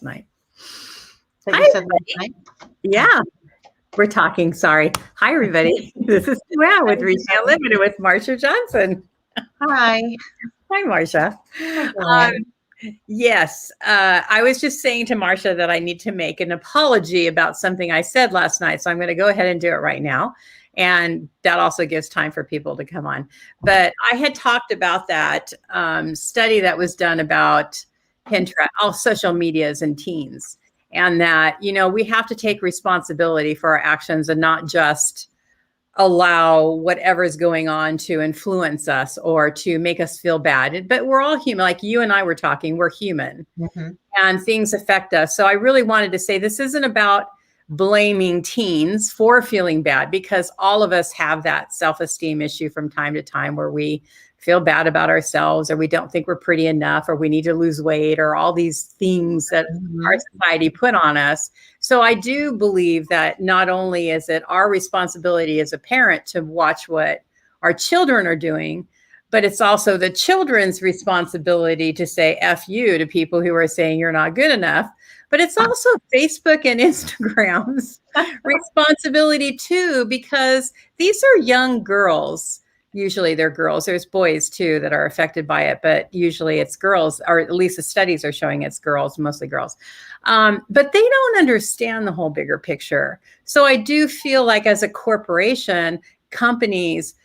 Night. That Hi, you said last everybody. night? Yeah, we're talking. Sorry. Hi, everybody. This is JoAnne with Reach Unlimited with Marcha Johnson. Hi. Hi, Marcia. Hi, Um, JoAnne. yes, I was just saying to Marcia that I need to make an apology about something I said last night. So I'm going to go ahead and do it right now. And that also gives time for people to come on. But I had talked about that study that was done about Pinterest, all social medias and teens. And that, we have to take responsibility for our actions and not just allow whatever's going on to influence us or to make us feel bad. But we're all human. Like you and I were talking, we're human and things affect us. So I really wanted to say this isn't about blaming teens for feeling bad, because all of us have that self-esteem issue from time to time where we feel bad about ourselves, or we don't think we're pretty enough, or we need to lose weight, or all these things that our society put on us. So I do believe that not only is it our responsibility as a parent to watch what our children are doing, but it's also the children's responsibility to say F you to people who are saying you're not good enough. But it's also Facebook and Instagram's responsibility too, because these are young girls. Usually they're girls. There's boys too that are affected by it, but usually it's girls, or at least the studies are showing it's girls, mostly girls. But they don't understand the whole bigger picture. So I do feel like as a corporation, companies,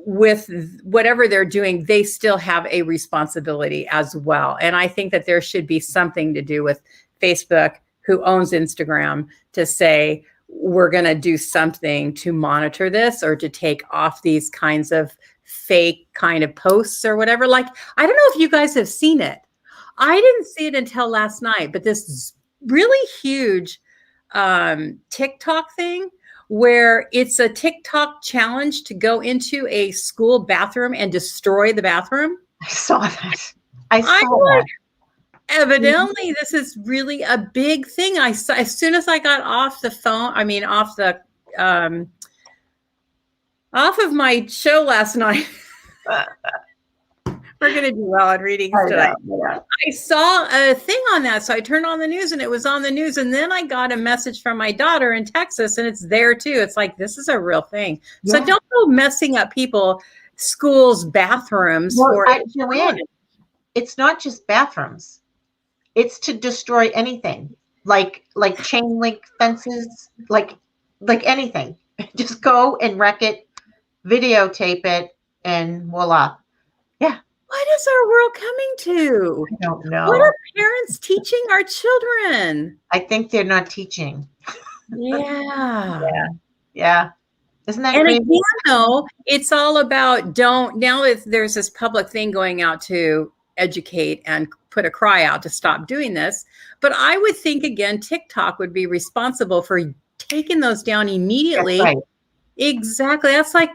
with whatever they're doing, they still have a responsibility as well. And I think that there should be something to do with Facebook, who owns Instagram, to say, we're going to do something to monitor this or to take off these kinds of fake kind of posts or whatever. Like, I don't know if you guys have seen it. I didn't see it until last night, but this really huge TikTok thing where it's a TikTok challenge to go into a school bathroom and destroy the bathroom. I saw that. I saw that. Evidently, this is really a big thing. I saw as soon as I got off the phone. I mean, off of my show last night. We're going to do well on readings tonight. I saw a thing on that. So I turned on the news and it was on the news. And then I got a message from my daughter in Texas and it's there too. It's like, this is a real thing. Yeah. So don't go messing up schools' bathrooms. JoAnne, it's not just bathrooms. It's to destroy anything, like chain link fences, like anything. Just go and wreck it, videotape it, and voila. Yeah. What is our world coming to? I don't know. What are parents teaching our children? I think they're not teaching. Yeah. Yeah. Isn't that crazy? And again, though, it's all about there's this public thing going out to educate and put a cry out to stop doing this. But I would think, again, TikTok would be responsible for taking those down immediately. That's right. Exactly. That's like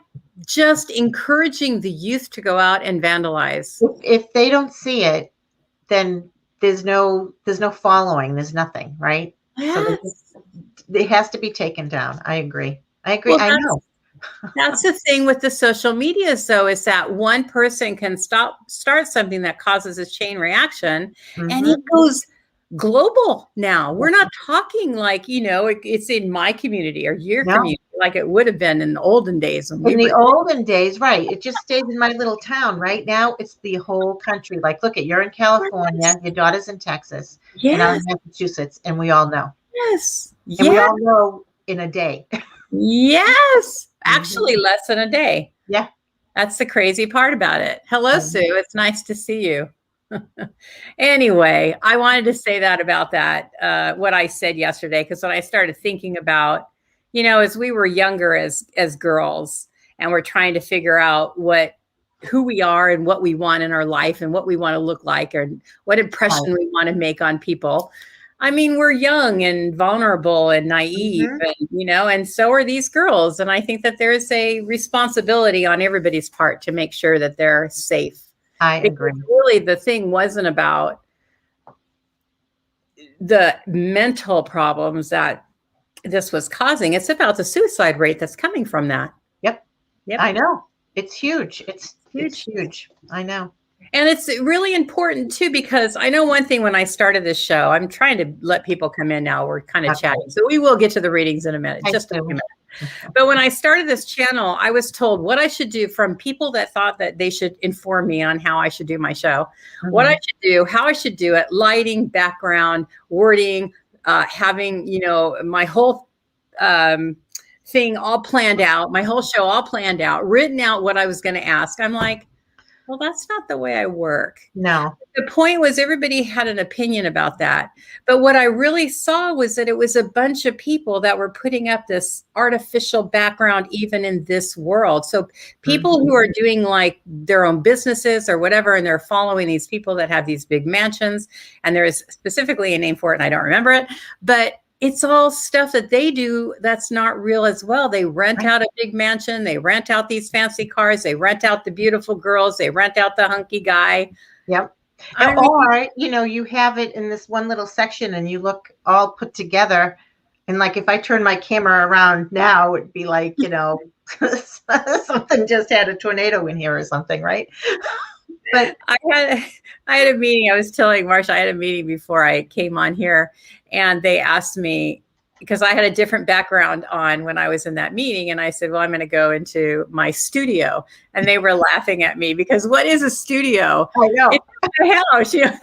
just encouraging the youth to go out and vandalize. If they don't see it, then there's no following. There's nothing, right? Yes. So it has to be taken down. I agree. Well, I know. That's the thing with the social media, though, is that one person can start something that causes a chain reaction, and it goes global now. We're not talking like, it's in my community or your community like it would have been in the olden days. In the olden days, right. It just stayed in my little town. Right now, it's the whole country. Like, look, you're in California, your daughter's in Texas, and I'm in Massachusetts, and we all know. Yes. And we all know in a day. Yes. Actually, less than a day. Yeah. That's the crazy part about it. Hello, Sue. It's nice to see you. Anyway, I wanted to say that about that, what I said yesterday, because when I started thinking about, as we were younger as girls, and we're trying to figure out who we are and what we want in our life and what we want to look like and what impression we want to make on people. I mean, we're young and vulnerable and naive, and, and so are these girls. And I think that there's a responsibility on everybody's part to make sure that they're safe. I agree. Really, the thing wasn't about the mental problems that this was causing. It's about the suicide rate that's coming from that. Yep. I know. It's huge. It's huge. I know. And it's really important too, because I know one thing when I started this show, I'm trying to let people come in now. We're kind of Okay. chatting. So we will get to the readings in a minute, just a few minutes. But when I started this channel, I was told what I should do from people that thought that they should inform me on how I should do my show, what I should do, how I should do it, lighting, background, wording, having, my whole thing all planned out, my whole show all planned out, written out what I was going to ask. I'm like, well, that's not the way I work. No. The point was everybody had an opinion about that. But what I really saw was that it was a bunch of people that were putting up this artificial background even in this world. So people who are doing like their own businesses or whatever, and they're following these people that have these big mansions, and there is specifically a name for it, and I don't remember it, but it's all stuff that they do that's not real as well. They rent out a big mansion. They rent out these fancy cars. They rent out the beautiful girls. They rent out the hunky guy. Yep. Or, you have it in this one little section and you look all put together. And like, if I turn my camera around now, it'd be like, something just had a tornado in here or something, right? But I had a meeting. I was telling Marcia, I had a meeting before I came on here, and they asked me, because I had a different background on when I was in that meeting. And I said, well, I'm going to go into my studio. And they were laughing at me because what is a studio? I know. It's a house. I'm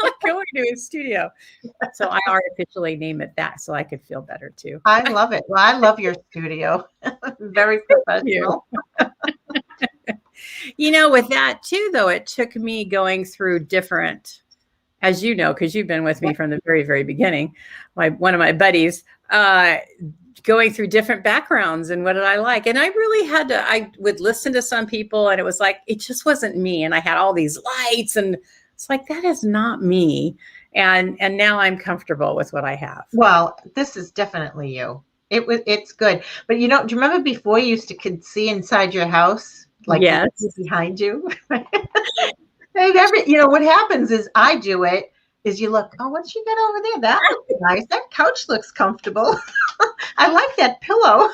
not going to a studio. So I artificially name it that so I could feel better too. I love it. Well, I love your studio. Very professional. With that too, though, it took me going through different, as you know, because you've been with me from the very, very beginning, one of my buddies, going through different backgrounds and what did I like. And I really I would listen to some people and it was like, it just wasn't me. And I had all these lights and it's like, that is not me. And now I'm comfortable with what I have. Well, this is definitely you. It's good. But do you remember before you used to see inside your house? Like yes. Behind you. And what happens is I do it is you look, oh, what's she got over there? That looks nice. That couch looks comfortable. I like that pillow.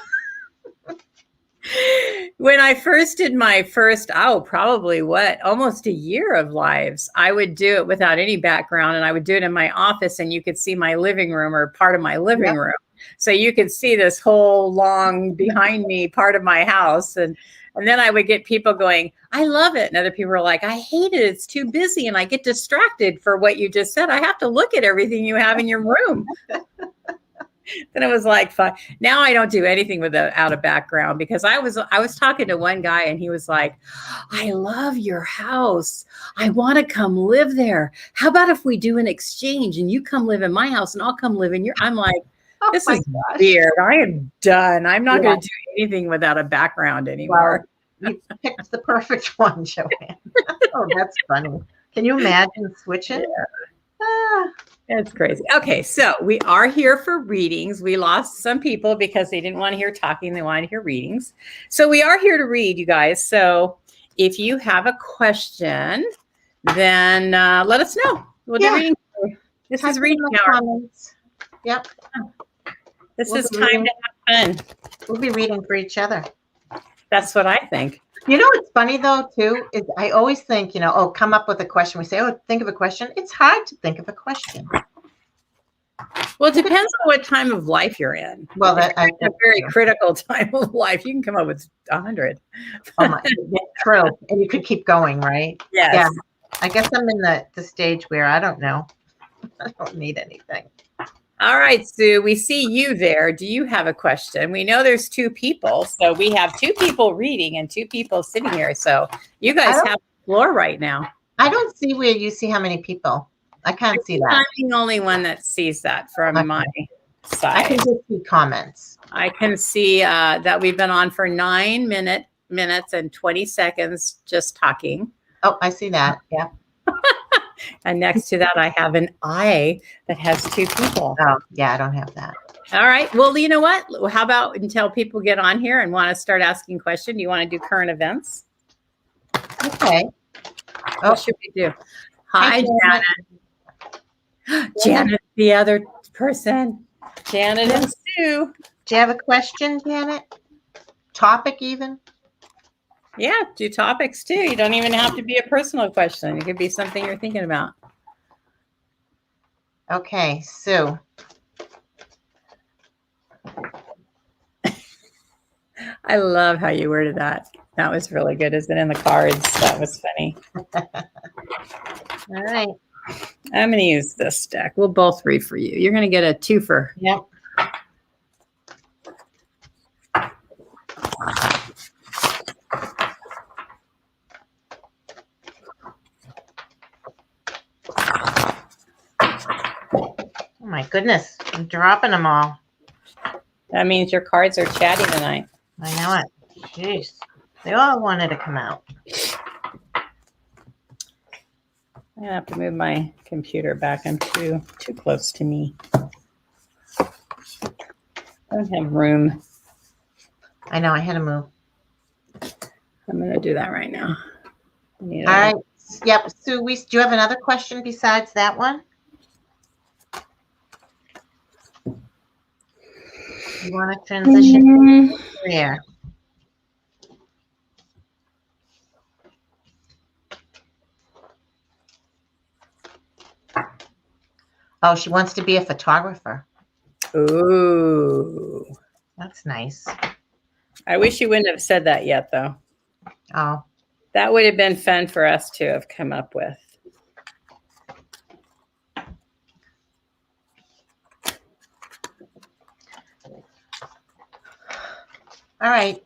When I first did my probably almost a year of lives, I would do it without any background and I would do it in my office and you could see my living room or part of my living room. So you could see this whole long behind me part of my house. And then I would get people going, I love it. And other people are like, I hate it. It's too busy. And I get distracted for what you just said. I have to look at everything you have in your room. Then it was like fun. Now I don't do anything without a background because I was talking to one guy and he was like, I love your house. I want to come live there. How about if we do an exchange and you come live in my house and I'll come live in your, I'm like, this is weird. I am done. I'm not going to do anything without a background anymore. Well, you picked the perfect one, JoAnne. Oh, that's funny. Can you imagine switching? Yeah. That's crazy. Okay, so we are here for readings. We lost some people because they didn't want to hear talking. They wanted to hear readings. So we are here to read, you guys. So if you have a question, then let us know. We'll do reading. This is reading hour. Yep. This is time to have fun. We'll be reading for each other. That's what I think. What's funny though too is I always think, come up with a question. We say, think of a question. It's hard to think of a question. Well, it depends on what time of life you're in. Well, that's a very critical time of life. You can come up with 100. Oh my, true. And you could keep going, right? Yes. Yeah. I guess I'm in the stage where I don't know. I don't need anything. All right, Sue, we see you there. Do you have a question? We know there's two people. So we have two people reading and two people sitting here. So you guys have the floor right now. I don't see where you see how many people. I can't see that. I'm the only one that sees that from my side. I can just see comments. I can see that we've been on for 9 minutes and 20 seconds just talking. Oh, I see that. Yeah. And next to that, I have an eye that has two people. Oh, yeah, I don't have that. All right. Well, you know what? How about until people get on here and want to start asking questions, do you want to do current events? Okay. What should we do? Hi, Janet. Janet, the other person. Janet and Sue. Do you have a question, Janet? Topic even? Yeah, do topics too. You don't even have to be a personal question. It could be something you're thinking about. Okay, Sue. I love how you worded that. That was really good. Is it in the cards? That was funny. All right. I'm going to use this deck. We'll both read for you. You're going to get a twofer. Yep. Oh my goodness, I'm dropping them all. That means your cards are chatty tonight. I know it. Jeez. They all wanted to come out. I'm going to have to move my computer back. I'm too close to me. I don't have room. I know, I had to move. I'm going to do that right now. All right. Yep. Sue, do you have another question besides that one? You want to transition to career? Oh, she wants to be a photographer. Ooh. That's nice. I wish you wouldn't have said that yet, though. Oh. That would have been fun for us to have come up with. All right.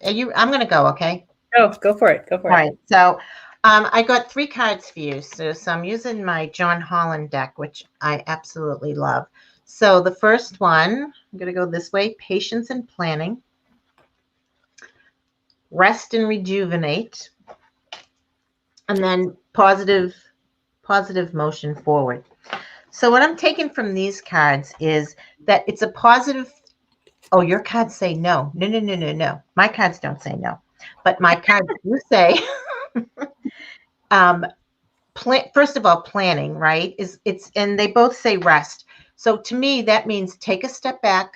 I'm going to go, okay? Oh, go for it. Go for it. All right. So I got 3 cards for you. So I'm using my John Holland deck, which I absolutely love. So the first one, I'm going to go this way, patience and planning, rest and rejuvenate, and then positive motion forward. So what I'm taking from these cards is that it's a positive. Oh, your cards say no. No. My cards don't say no. But my cards do say, first of all, planning, right? And they both say rest. So to me, that means take a step back,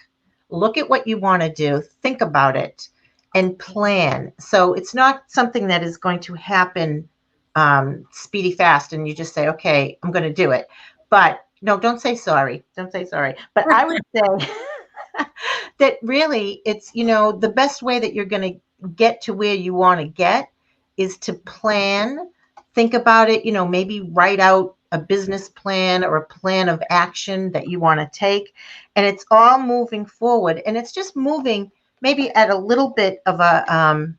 look at what you want to do, think about it, and plan. So it's not something that is going to happen speedy fast, and you just say, okay, I'm going to do it. But no, don't say sorry. Don't say sorry. But I would say that really it's, the best way that you're going to get to where you want to get is to plan, think about it, maybe write out a business plan or a plan of action that you want to take. And it's all moving forward. And it's just moving maybe at a little bit of a,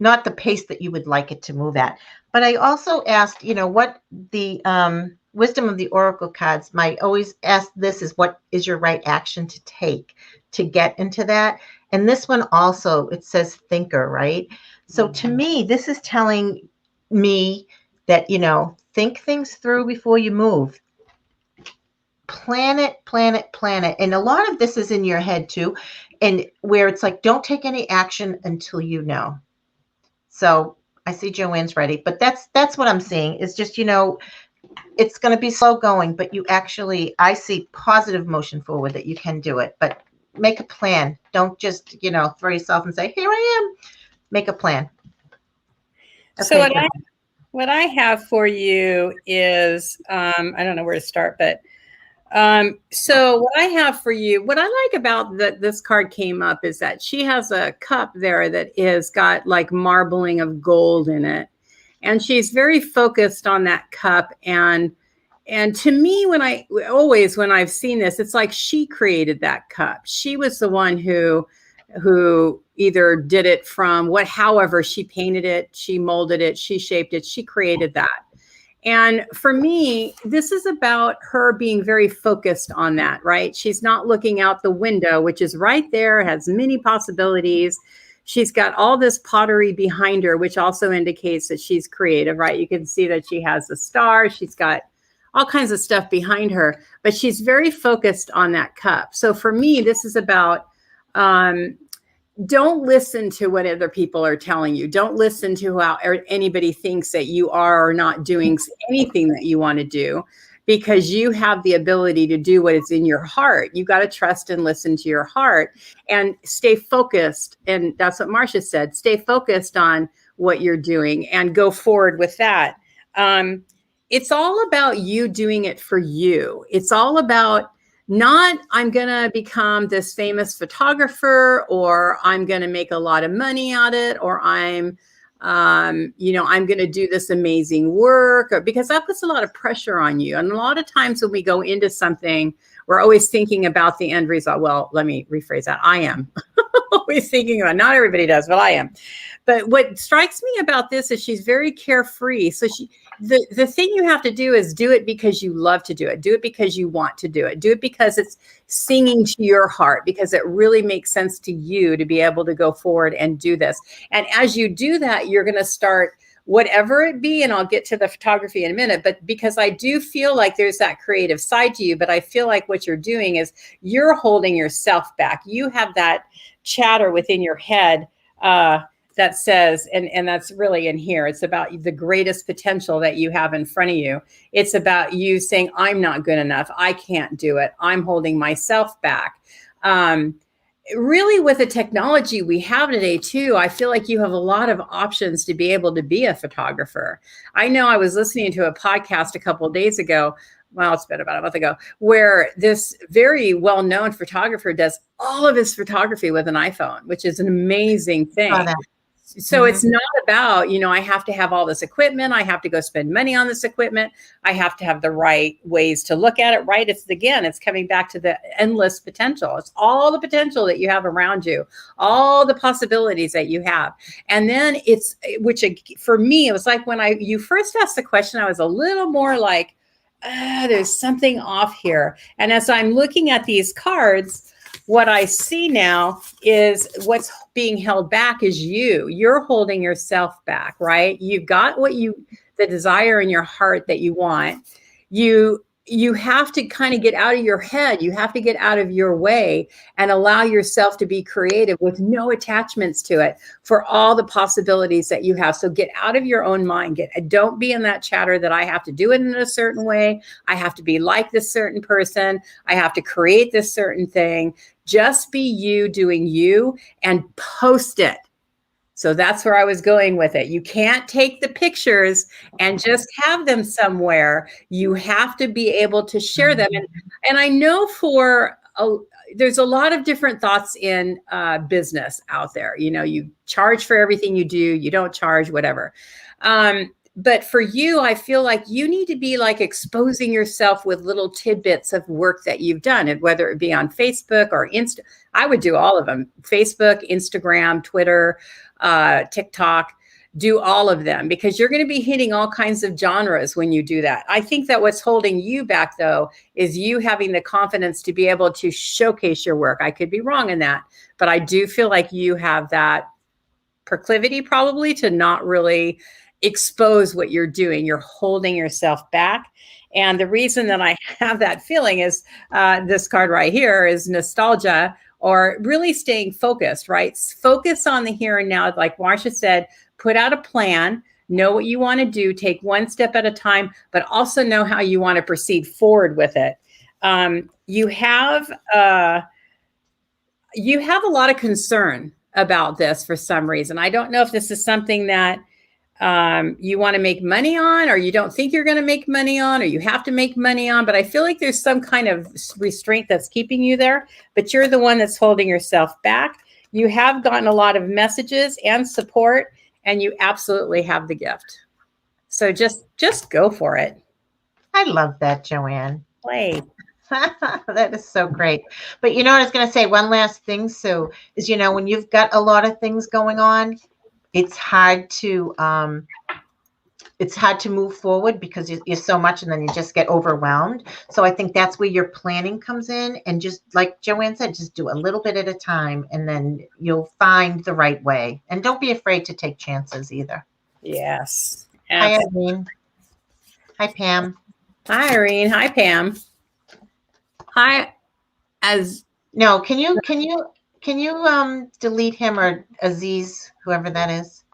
not the pace that you would like it to move at. But I also asked, what the wisdom of the oracle cards might always ask this is, what is your right action to take to get into that? And this one also, it says thinker, right? So to me, this is telling me that, think things through before you move. Plan it. And a lot of this is in your head too. And where it's like, don't take any action until you know. So I see JoAnne's ready, but that's what I'm seeing is just, it's going to be slow going, but I see positive motion forward that you can do it, but make a plan. Don't just, throw yourself and say, here I am. Make a plan. Okay, so what I have for you is, I don't know where to start, but so what I have for you, what I like about that this card came up is that she has a cup there that is got like marbling of gold in it. And she's very focused on that cup. And to me, when I've seen this, it's like she created that cup. She was the one who either did it from however she painted it, she molded it, she shaped it, she created that. And for me, this is about her being very focused on that, right? She's not looking out the window, which is right there, has many possibilities. She's got all this pottery behind her, which also indicates that she's creative, right? You can see that she has a star. She's got all kinds of stuff behind her, but she's very focused on that cup. So for me, this is about, don't listen to what other people are telling you. Don't listen to how anybody thinks that you are or not doing anything that you want to do. because you have the ability to do what is in your heart. You got to trust and listen to your heart and stay focused. And that's what Marcia said, stay focused on what you're doing and go forward with that. It's all about you doing it for you. It's all about not, I'm going to become this famous photographer, or I'm going to make a lot of money at it, or I'm going to do this amazing work, or, because that puts a lot of pressure on you. And a lot of times when we go into something, we're always thinking about the end result. Well, let me rephrase that. I am always thinking about, not everybody does, but I am. But what strikes me about this is she's very carefree. So the thing you have to do is do it because you love to do it. Do it because you want to do it. Do it because it's singing to your heart, because it really makes sense to you to be able to go forward and do this. And as you do that, you're going to start whatever it be, and I'll get to the photography in a minute, but because I do feel like there's that creative side to you, but I feel like what you're doing is you're holding yourself back. You have that chatter within your head that says, and that's really in here, it's about the greatest potential that you have in front of you. It's about you saying, I'm not good enough. I can't do it. I'm holding myself back. Really, with the technology we have today too, I feel like you have a lot of options to be able to be a photographer. I know I was listening to a podcast a couple of days ago, well, it's been about a month ago, where this very well-known photographer does all of his photography with an iPhone, which is an amazing thing. So it's not about, I have to have all this equipment. I have to go spend money on this equipment. I have to have the right ways to look at it, right? It's coming back to the endless potential. It's all the potential that you have around you, all the possibilities that you have. And then for me, it was like when you first asked the question, I was a little more like, there's something off here. And as I'm looking at these cards, what I see now is what's being held back is you. You're holding yourself back, right? You've got the desire in your heart that you want. You have to kind of get out of your head. You have to get out of your way and allow yourself to be creative with no attachments to it for all the possibilities that you have. So get out of your own mind. Don't be in that chatter that I have to do it in a certain way. I have to be like this certain person. I have to create this certain thing. Just be you doing you and post it. So that's where I was going with it. You can't take the pictures and just have them somewhere. You have to be able to share them. And I know there's a lot of different thoughts in business out there. You charge for everything you do. You don't charge, whatever. But for you, I feel like you need to be like exposing yourself with little tidbits of work that you've done, and whether it be on Facebook or Insta. I would do all of them: Facebook, Instagram, Twitter, TikTok. Do all of them, because you're going to be hitting all kinds of genres when you do that. I think that what's holding you back, though, is you having the confidence to be able to showcase your work. I could be wrong in that, but I do feel like you have that proclivity probably to not really expose what you're doing. You're holding yourself back. And the reason that I have that feeling is this card right here is nostalgia, or really staying focused, right? Focus on the here and now. Like Marcia said, put out a plan, know what you want to do, take one step at a time, but also know how you want to proceed forward with it. You have a lot of concern about this for some reason. I don't know if this is something that you want to make money on, or you don't think you're going to make money on, or you have to make money on, but I feel like there's some kind of restraint that's keeping you there, but you're the one that's holding yourself back. You have gotten a lot of messages and support, and you absolutely have the gift. So just go for it. I love that, JoAnne. Play. That is so great. But what I was going to say, one last thing, Sue, is, when you've got a lot of things going on, it's hard to move forward because you're so much, and then you just get overwhelmed. So I think that's where your planning comes in, and just like JoAnne said, just do a little bit at a time, and then you'll find the right way. And don't be afraid to take chances either. Yes. Hi, Irene. Hi, Pam. Hi, Irene. Hi, Pam. Hi. No, can you delete him, or Aziz, whoever that is?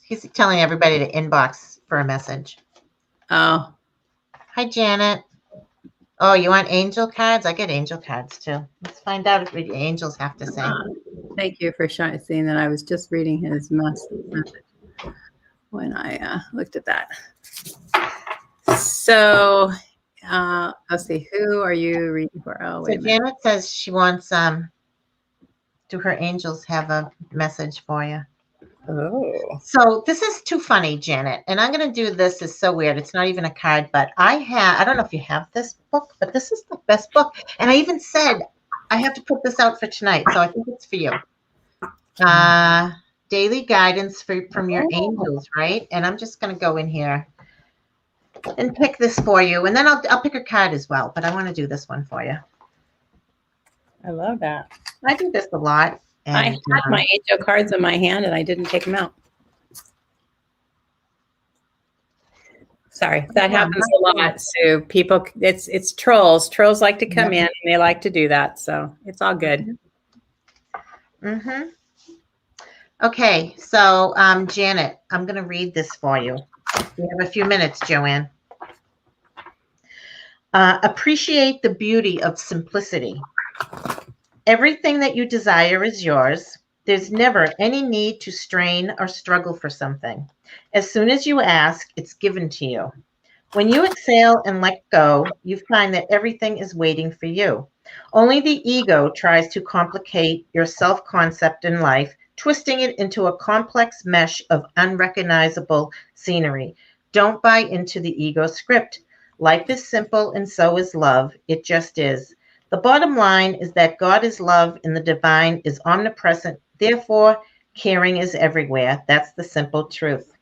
He's telling everybody to inbox for a message. Oh, Hi, Janet. Oh, you want angel cards? I get angel cards too. Let's find out what the angels have to say. thank you for seeing that. I was just reading his message when I looked at that. So, let's see. Who are you reading for? Oh, wait a minute. Janet says she wants do her angels have a message for you? Oh. So this is too funny, Janet. And I'm going to do this. It's so weird. It's not even a card, but I don't know if you have this book, but this is the best book. And I even said I have to put this out for tonight. So I think it's for you. Daily guidance from your angels, right? And I'm just going to go in here and pick this for you. And then I'll pick a card as well. But I want to do this one for you. I love that. I do this a lot. And, I had my angel cards in my hand and I didn't take them out. Sorry, that happens a lot. So people, it's trolls. Trolls like to come in and they like to do that. So it's all good. Mm-hmm. Okay, so Janet, I'm going to read this for you. We have a few minutes, JoAnne. Appreciate the beauty of simplicity. Everything that you desire is yours. There's never any need to strain or struggle for something. As soon as you ask, it's given to you. When you exhale and let go, you find that everything is waiting for you. Only the ego tries to complicate your self-concept in life, twisting it into a complex mesh of unrecognizable scenery. Don't buy into the ego script. Life is simple and so is love. It just is. The bottom line is that God is love and the divine is omnipresent. Therefore, caring is everywhere. That's the simple truth.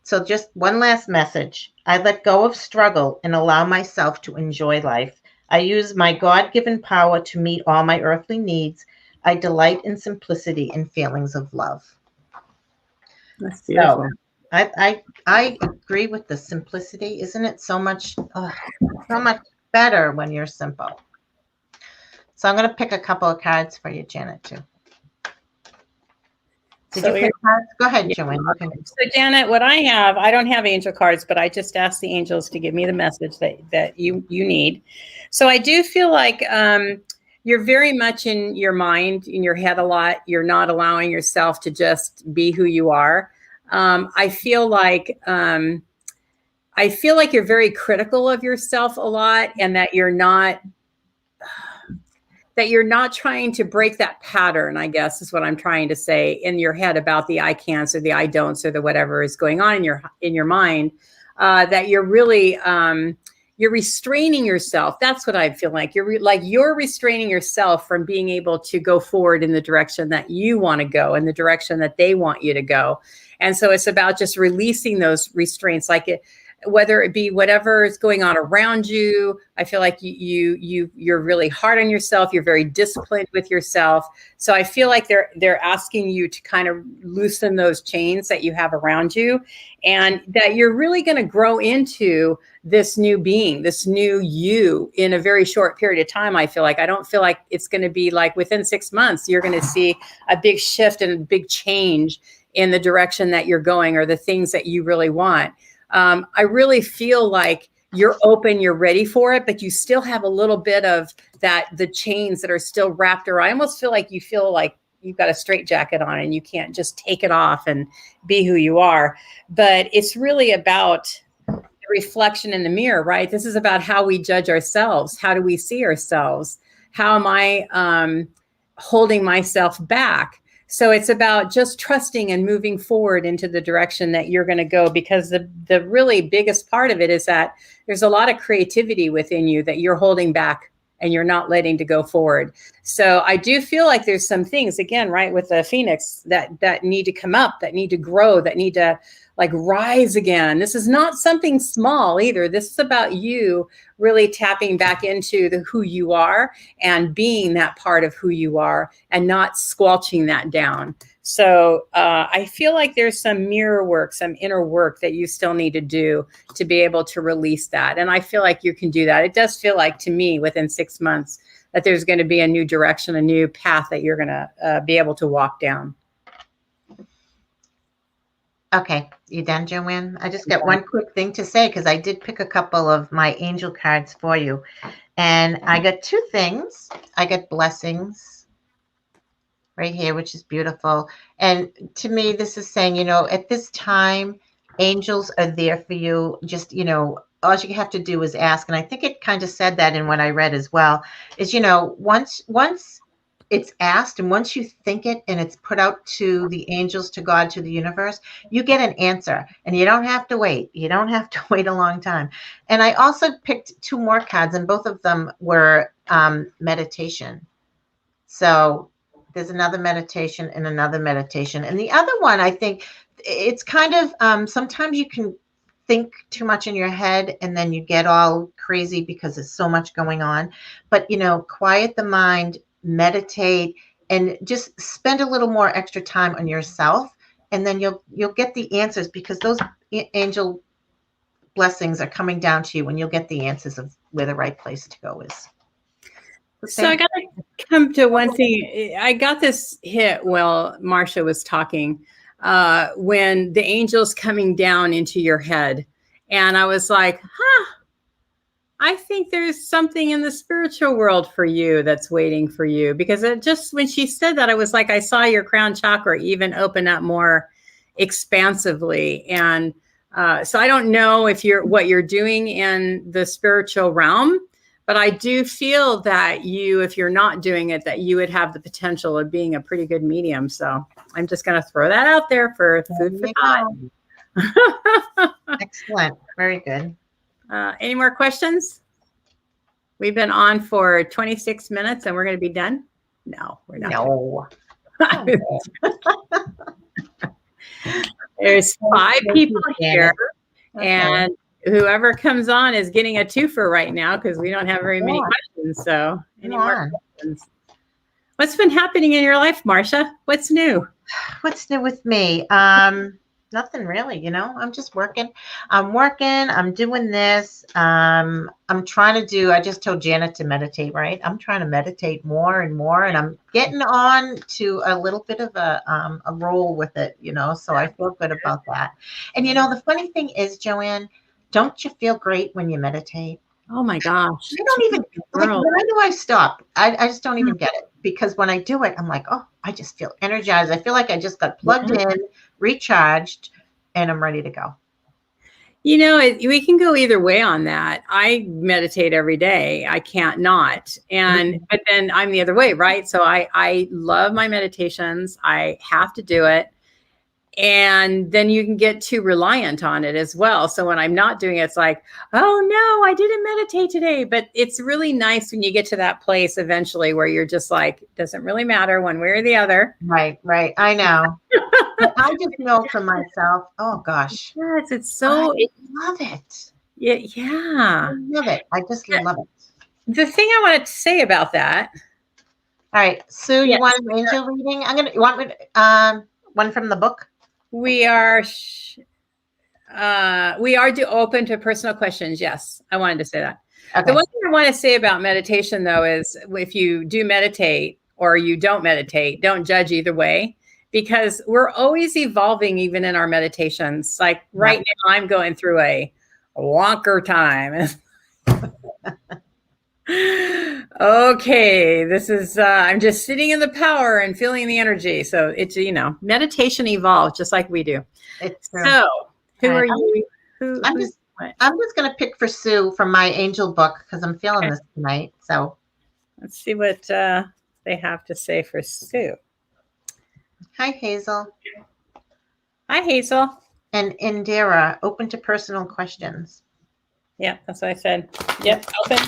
So just one last message. I let go of struggle and allow myself to enjoy life. I use my God-given power to meet all my earthly needs. I delight in simplicity and feelings of love. That's beautiful. So I agree with the simplicity. Isn't it so much better when you're simple? So I'm going to pick a couple of cards for you, Janet, too. Did you pick cards? Go ahead, JoAnne. So Janet, what I have, I don't have angel cards, but I just asked the angels to give me the message that you need. So I do feel like you're very much in your mind, in your head a lot. You're not allowing yourself to just be who you are. I feel like you're very critical of yourself a lot, and that you're not trying to break that pattern, I guess is what I'm trying to say, in your head about the I can'ts or the I don'ts or the whatever is going on in your mind, that you're really, you're restraining yourself. That's what I feel like. You're restraining yourself from being able to go forward in the direction that you want to go, in the direction that they want you to go. And so it's about just releasing those restraints, whether it be whatever is going on around you. I feel like you're really hard on yourself. You're very disciplined with yourself. So I feel like they're asking you to kind of loosen those chains that you have around you, and that you're really going to grow into this new being, this new you, in a very short period of time. I don't feel like it's going to be like within 6 months, you're going to see a big shift and a big change in the direction that you're going or the things that you really want. I really feel like you're open, you're ready for it, but you still have a little bit of the chains that are still wrapped around. I almost feel like you've got a straitjacket on and you can't just take it off and be who you are. But it's really about the reflection in the mirror, right? This is about how we judge ourselves. How do we see ourselves? How am I holding myself back? So it's about just trusting and moving forward into the direction that you're going to go, because the really biggest part of it is that there's a lot of creativity within you that you're holding back and you're not letting to go forward. So I do feel like there's some things, again, right, with the Phoenix that need to come up, that need to grow, that need to rise again. This is not something small either. This is about you really tapping back into who you are and being that part of who you are and not squelching that down. So I feel like there's some mirror work, some inner work that you still need to do to be able to release that. And I feel like you can do that. It does feel like to me within 6 months that there's going to be a new direction, a new path that you're going to be able to walk down. Okay, you done, JoAnne? I just got one quick thing to say because I did pick a couple of my angel cards for you. And I got two things. I got blessings right here, which is beautiful. And to me, this is saying, at this time, angels are there for you. Just, all you have to do is ask. And I think it kind of said that in what I read as well, is, once it's asked and once you think it and it's put out to the angels, to God, to the universe, you get an answer and you don't have to wait. You don't have to wait a long time. And I also picked two more cards and both of them were meditation. So there's another meditation and another meditation. And the other one, I think it's kind of sometimes you can think too much in your head and then you get all crazy because there's so much going on. But, quiet the mind, meditate, and just spend a little more extra time on yourself. And then you'll get the answers because those angel blessings are coming down to you and you'll get the answers of where the right place to go is. So I got to come to one thing. I got this hit while Marcha was talking when the angel's coming down into your head. And I was like, I think there's something in the spiritual world for you that's waiting for you. Because it just, when she said that, I was like, I saw your crown chakra even open up more expansively. And so I don't know what you're doing in the spiritual realm. But I do feel that if you're not doing it, that you would have the potential of being a pretty good medium. So I'm just going to throw that out there for food for thought. Excellent. Very good. Any more questions? We've been on for 26 minutes and we're going to be done? No, we're not. No. There's 5 people here. Okay. And whoever comes on is getting a twofer right now because we don't have very many questions. So any more questions? What's been happening in your life, Marcha? What's new? What's new with me? Nothing really, I'm just working. I'm doing this. I'm trying to I just told Janet to meditate, right? I'm trying to meditate more and more, and I'm getting on to a little bit of a roll with it, so I feel good about that. And, the funny thing is, JoAnne, don't you feel great when you meditate? Oh my gosh. I don't even, when do I stop? I just don't even get it because when I do it, I'm like, oh, I just feel energized. I feel like I just got plugged in, recharged, and I'm ready to go. We can go either way on that. I meditate every day. I can't not. But then I'm the other way, right? So I love my meditations. I have to do it. And then you can get too reliant on it as well. So when I'm not doing it, it's like, oh no, I didn't meditate today. But it's really nice when you get to that place eventually where you're just like, it doesn't really matter one way or the other. Right. I know. But I just know for myself, oh gosh. Yes, it's so. I love it. Yeah. I love it. I just love it. The thing I wanted to say about that. All right. Sue, you want an angel reading? You want me one from the book? We are open to personal questions. Yes, I wanted to say that. Okay. The one thing I want to say about meditation, though, is if you do meditate or you don't meditate, don't judge either way, because we're always evolving, even in our meditations. Like right now, I'm going through a wonker time. Okay, this is I'm just sitting in the power and feeling the energy. So it's meditation evolves just like we do. It's true. So who are you? I'm just gonna pick for Sue from my angel book because I'm feeling this tonight. So let's see what they have to say for Sue. Hi, Hazel. Hi, Hazel. And Indira, open to personal questions. Yeah, that's what I said. Yep, open.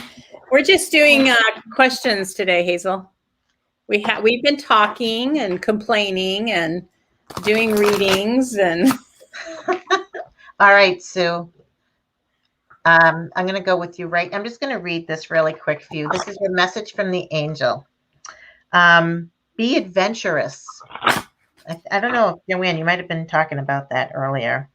We're just doing questions today, Hazel. We've been talking and complaining and doing readings and. All right, Sue. I'm going to go with you right. I'm just going to read this really quick for you. This is a message from the angel. Be adventurous. I don't know if JoAnne, you might have been talking about that earlier.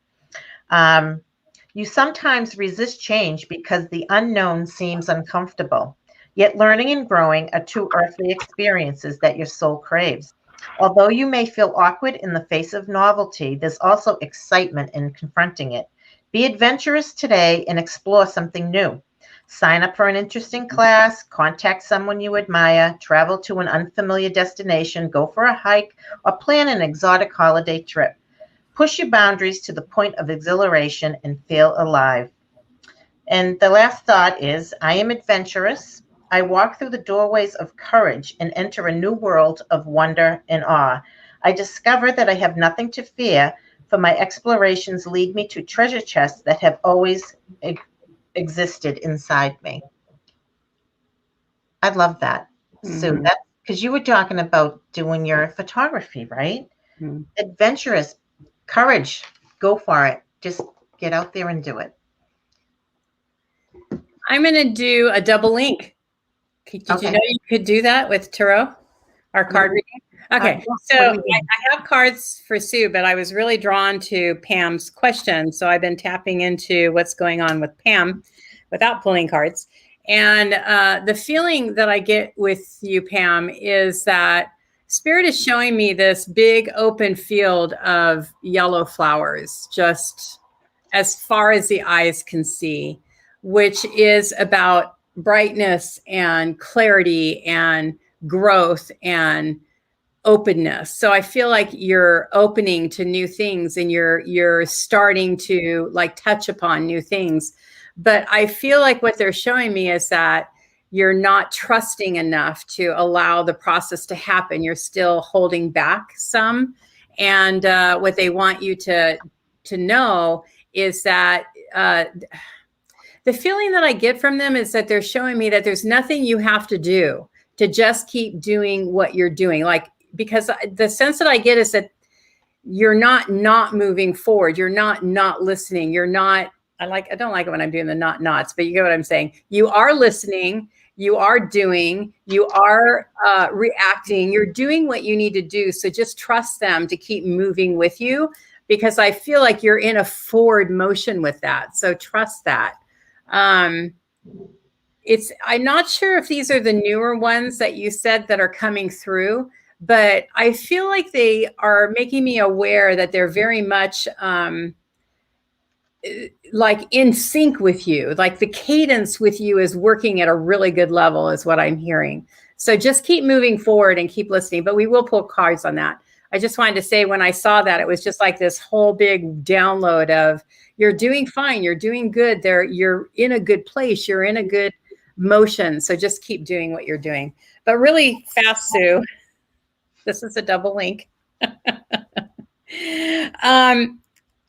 You sometimes resist change because the unknown seems uncomfortable. Yet learning and growing are two earthly experiences that your soul craves. Although you may feel awkward in the face of novelty, there's also excitement in confronting it. Be adventurous today and explore something new. Sign up for an interesting class, contact someone you admire, travel to an unfamiliar destination, go for a hike, or plan an exotic holiday trip. Push your boundaries to the point of exhilaration and feel alive. And the last thought is, I am adventurous. I walk through the doorways of courage and enter a new world of wonder and awe. I discover that I have nothing to fear, for my explorations lead me to treasure chests that have always existed inside me. I love that. So that's because you were talking about doing your photography, right? Adventurous, courage, go for it. Just get out there and do it. I'm going to do a double link. Did you know you could do that with tarot, our card reading? Okay, so I have cards for Sue, but I was really drawn to Pam's question. So I've been tapping into what's going on with Pam without pulling cards. And the feeling that I get with you, Pam, is that Spirit is showing me this big open field of yellow flowers, just as far as the eyes can see, which is about brightness and clarity and growth and openness. So I feel like you're opening to new things and you're starting to like touch upon new things. But I feel like what they're showing me is that you're not trusting enough to allow the process to happen. You're still holding back some. And what they want you to know is that the feeling that I get from them is that they're showing me that there's nothing you have to do to just keep doing what you're doing. Like, because the sense that I get is that you're not moving forward. You're not listening. You're not, I don't like it when I'm doing the nots, but you get what I'm saying. You are listening. You are doing, you are reacting. You're doing what you need to do. So just trust them to keep moving with you, because I feel like you're in a forward motion with that. So trust that. I'm not sure if these are the newer ones that you said that are coming through, but I feel like they are making me aware that they're very much like in sync with you. Like the cadence with you is working at a really good level is what I'm hearing. So just keep moving forward and keep listening, but we will pull cards on that. I just wanted to say when I saw that, it was just like this whole big download of you're doing fine. You're doing good there. You're in a good place. You're in a good motion. So just keep doing what you're doing. But really fast, Sue, this is a double link.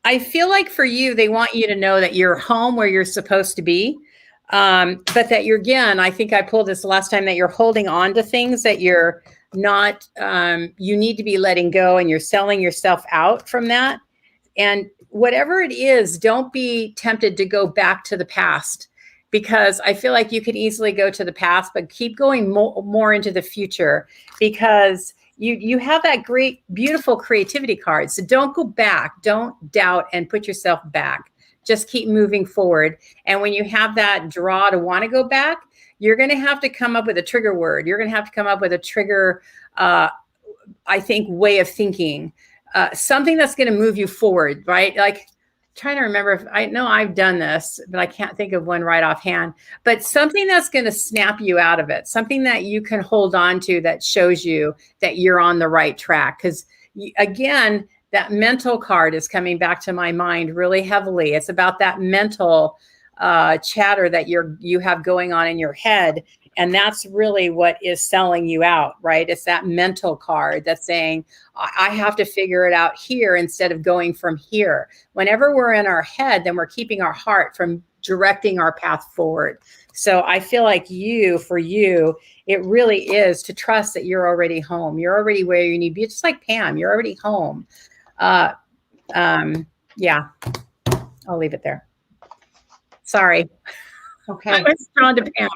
I feel like for you, they want you to know that you're home where you're supposed to be. But that you're, again, I think I pulled this last time, that you're holding on to things that you're not, you need to be letting go, and you're selling yourself out from that. And whatever it is, don't be tempted to go back to the past, because I feel like you can easily go to the past, but keep going more into the future, because you have that great, beautiful creativity card. So don't go back, don't doubt and put yourself back. Just keep moving forward. And when you have that draw to want to go back, you're going to have to come up with a trigger word. You're going to have to come up with a trigger, I think, way of thinking, something that's going to move you forward, right? Like, trying to remember if I know I've done this, but I can't think of one right offhand, but something that's going to snap you out of it, something that you can hold on to that shows you that you're on the right track. Because again, that mental card is coming back to my mind really heavily. It's about that mental chatter that you have going on in your head. And that's really what is selling you out, right? It's that mental card that's saying, I have to figure it out here instead of going from here. Whenever we're in our head, then we're keeping our heart from directing our path forward. So I feel like for you, it really is to trust that you're already home. You're already where you need to be. Just like Pam, you're already home. Yeah, I'll leave it there. Sorry. Okay. I was drawn to Pam.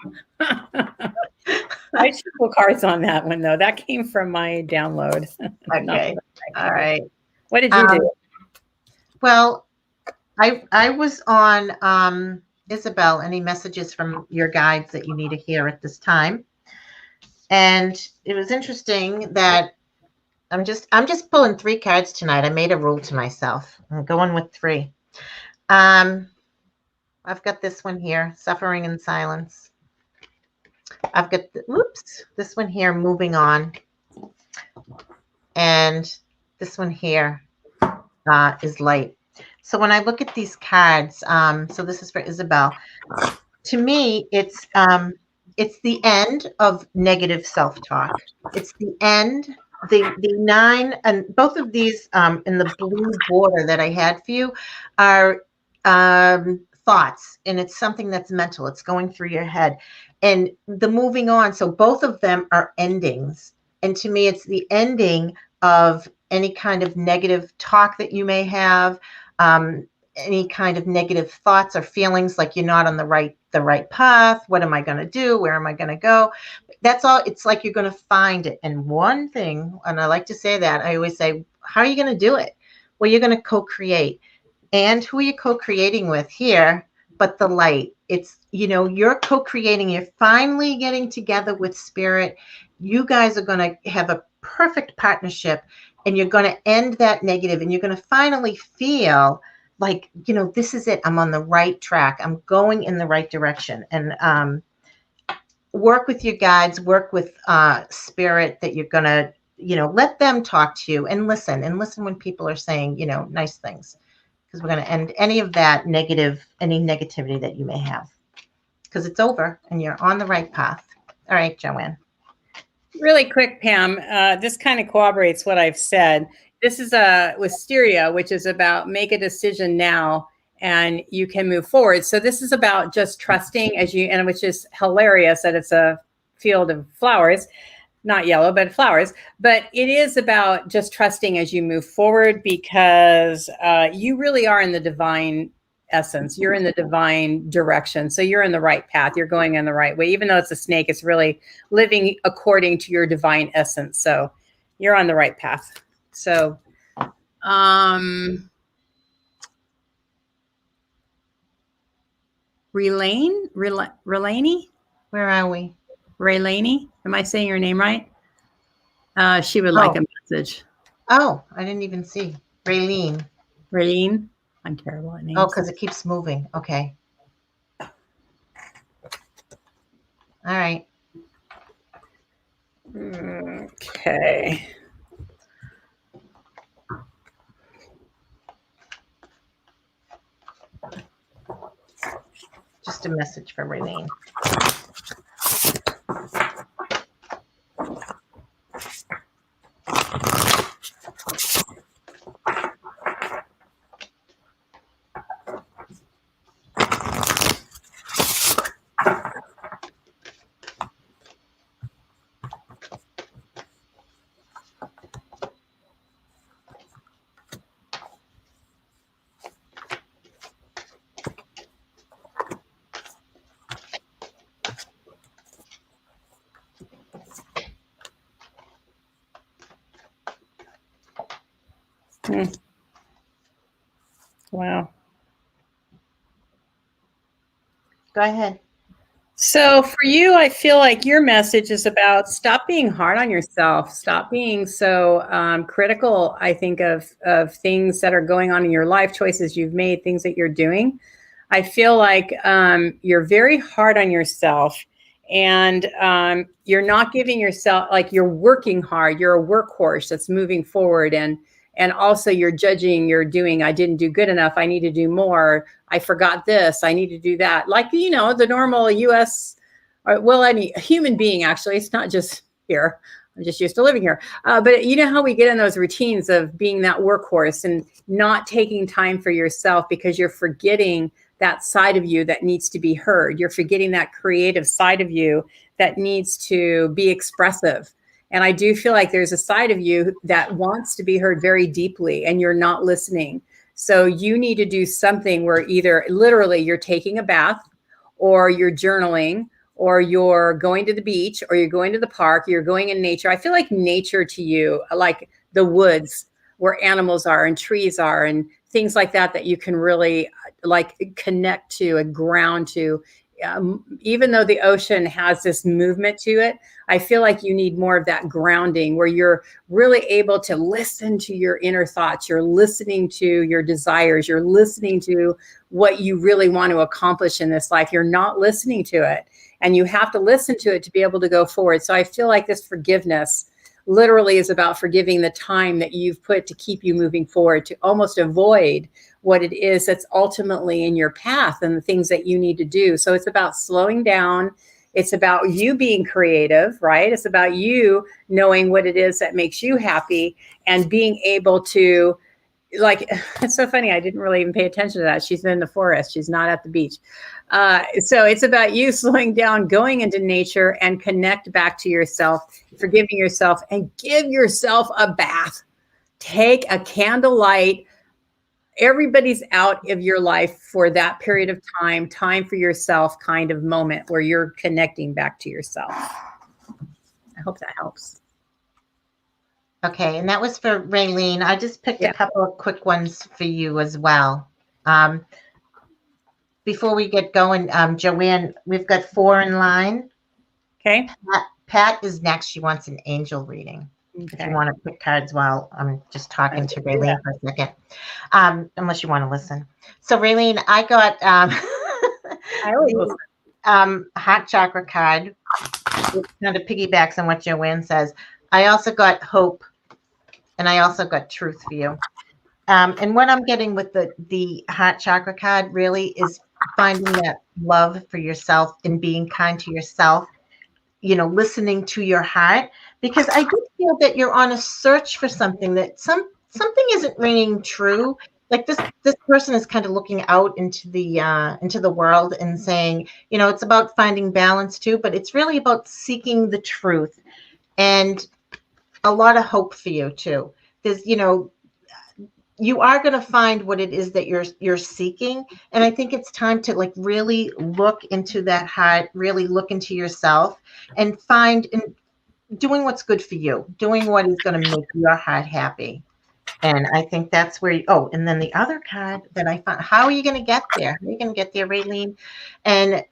I should pull cards on that one, though. That came from my download. Okay. All right. What did you do? Well, I was on Isabel. Any messages from your guides that you need to hear at this time? And it was interesting that I'm just pulling 3 cards tonight. I made a rule to myself. I'm going with 3. I've got this one here, suffering in silence. I've got this one here, moving on, and this one here is light. So when I look at these cards, so this is for Isabel. To me, it's the end of negative self-talk. It's the end. The 9 and both of these in the blue border that I had for you are thoughts, and it's something that's mental. It's going through your head, and the moving on. So both of them are endings, and to me, it's the ending of any kind of negative talk that you may have. Any kind of negative thoughts or feelings like you're not on the right path. What am I going to do? Where am I going to go? That's all. It's like you're going to find it. And one thing, and I like to say that, I always say, how are you going to do it? Well, you're going to co-create. And who are you co-creating with here but the light? It's, you're co-creating. You're finally getting together with spirit. You guys are going to have a perfect partnership, and you're going to end that negative, and you're going to finally feel like, this is it. I'm on the right track. I'm going in the right direction. And work with your guides, work with spirit, that you're going to, let them talk to you, and listen when people are saying, nice things, because we're going to end any negativity that you may have, because it's over and you're on the right path. All right, JoAnne. Really quick, Pam, this kind of corroborates what I've said. This is a wisteria, which is about make a decision now and you can move forward. So this is about just trusting and which is hilarious that it's a field of flowers, not yellow, but flowers. But it is about just trusting as you move forward, because you really are in the divine essence. You're in the divine direction. So you're in the right path. You're going in the right way. Even though it's a snake, it's really living according to your divine essence. So you're on the right path. So, Relaine? Where are we? Relaine? Am I saying your name right? She would like a message. Oh, I didn't even see. Raylene. Raylene? I'm terrible at names. Oh, because it keeps moving. Okay. All right. Okay. Just a message for Raylene. Wow. Go ahead. So for you, I feel like your message is about stop being hard on yourself. Stop being so critical, I think, of things that are going on in your life, choices you've made, things that you're doing. I feel like you're very hard on yourself, and you're not giving yourself, like, you're working hard. You're a workhorse that's moving forward, and also you're judging, you're doing, I didn't do good enough. I need to do more. I forgot this. I need to do that. Like, the normal US, or, any human being, actually. It's not just here. I'm just used to living here. But you know how we get in those routines of being that workhorse and not taking time for yourself, because you're forgetting that side of you that needs to be heard. You're forgetting that creative side of you that needs to be expressive. And I do feel like there's a side of you that wants to be heard very deeply, and you're not listening. So you need to do something where either literally you're taking a bath, or you're journaling, or you're going to the beach, or you're going to the park, you're going in nature. I feel like nature to you, like the woods where animals are and trees are and things like that, that you can really like connect to and ground to. even though the ocean has this movement to it, I feel like you need more of that grounding where you're really able to listen to your inner thoughts. You're listening to your desires. You're listening to what you really want to accomplish in this life. You're not listening to it, and you have to listen to it to be able to go forward. So I feel like this forgiveness literally is about forgiving the time that you've put to keep you moving forward, to almost avoid what it is that's ultimately in your path and the things that you need to do. So it's about slowing down. It's about you being creative, right? It's about you knowing what it is that makes you happy and being able to, like, it's so funny. I didn't really even pay attention to that. She's in the forest. She's not at the beach. So it's about you slowing down, going into nature and connect back to yourself, forgiving yourself, and give yourself a bath. Take a candlelight. Everybody's out of your life for that period of time for yourself kind of moment where you're connecting back to yourself. I hope that helps. Okay, and that was for Raylene. I just picked a couple of quick ones for you as well. Before we get going, JoAnne, we've got 4 in line. Okay. Pat is next. She wants an angel reading. Okay. If you want to pick cards while I'm just talking to Raylene for a second, unless you want to listen. So Raylene, I got I always the heart chakra card. It kind of piggybacks on what JoAnne says. I also got hope, and I also got truth for you. And what I'm getting with the heart chakra card really is finding that love for yourself and being kind to yourself, you know, listening to your heart, because I do feel that you're on a search for something, that something isn't ringing true. Like this person is kind of looking out into the world and saying, you know, it's about finding balance too, but it's really about seeking the truth, and a lot of hope for you too. There's, you know, you are going to find what it is that you're seeking. And I think it's time to like really look into that heart, really look into yourself and find and doing what's good for you, doing what is going to make your heart happy. And I think that's where and then the other card that I found, how are you going to get there? How are you going to get there, Raylene? And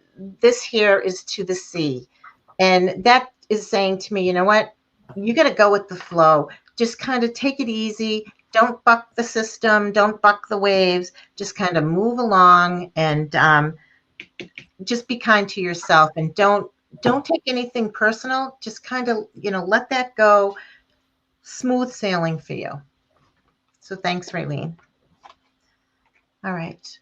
this here is to the sea. And that is saying to me, you know what? You got to go with the flow. Just kind of take it easy. Don't buck the system. Don't buck the waves. Just kind of move along and just be kind to yourself, and don't take anything personal. Just kind of, you know, let that go. Smooth sailing for you. So thanks, Raylene. All right.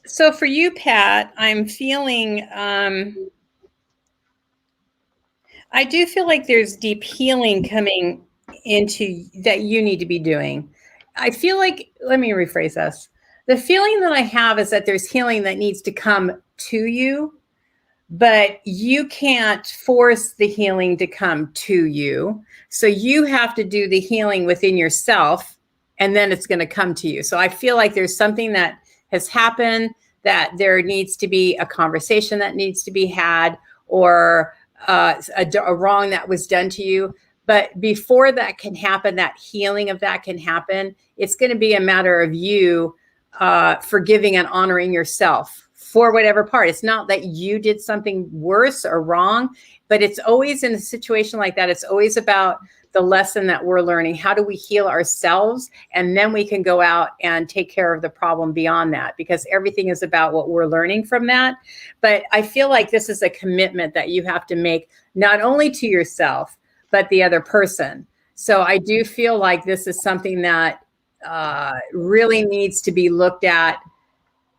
So for you, Pat, I'm feeling I do feel like there's deep healing coming into that you need to be doing. I feel like, let me rephrase this. The feeling that I have is that there's healing that needs to come to you, but you can't force the healing to come to you. So you have to do the healing within yourself, and then it's going to come to you. So I feel like there's something that has happened, that there needs to be a conversation that needs to be had, or a wrong that was done to you. But before that can happen, that healing of that can happen, it's going to be a matter of you forgiving and honoring yourself for whatever part. It's not that you did something worse or wrong, but it's always in a situation like that. It's always about the lesson that we're learning. How do we heal ourselves? And then we can go out and take care of the problem beyond that, because everything is about what we're learning from that. But I feel like this is a commitment that you have to make, not only to yourself, but the other person. So I do feel like this is something that really needs to be looked at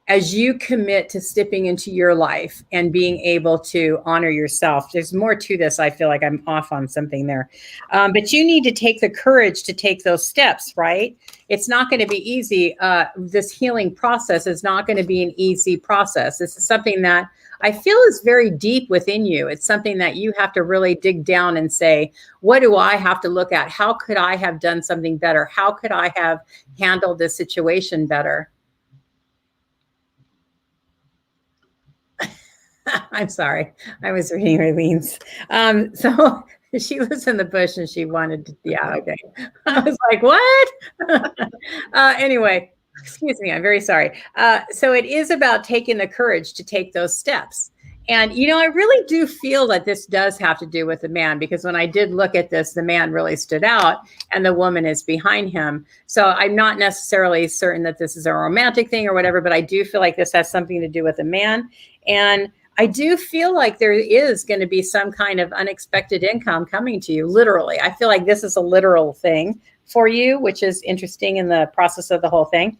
as you commit to stepping into your life and being able to honor yourself. There's more to this. I feel like I'm off on something there. But you need to take the courage to take those steps, right? It's not going to be easy. This healing process is not going to be an easy process. This is something that I feel is very deep within you. It's something that you have to really dig down and say, what do I have to look at? How could I have done something better? How could I have handled this situation better? I'm sorry. I was reading Raylene's. So she was in the bush and she wanted to, yeah, okay. I was like, what? Anyway, Excuse me, I'm very sorry. So it is about taking the courage to take those steps. And, I really do feel that this does have to do with the man, because when I did look at this, the man really stood out and the woman is behind him. So I'm not necessarily certain that this is a romantic thing or whatever, but I do feel like this has something to do with a man. And I do feel like there is going to be some kind of unexpected income coming to you, literally. I feel like this is a literal thing for you, which is interesting in the process of the whole thing.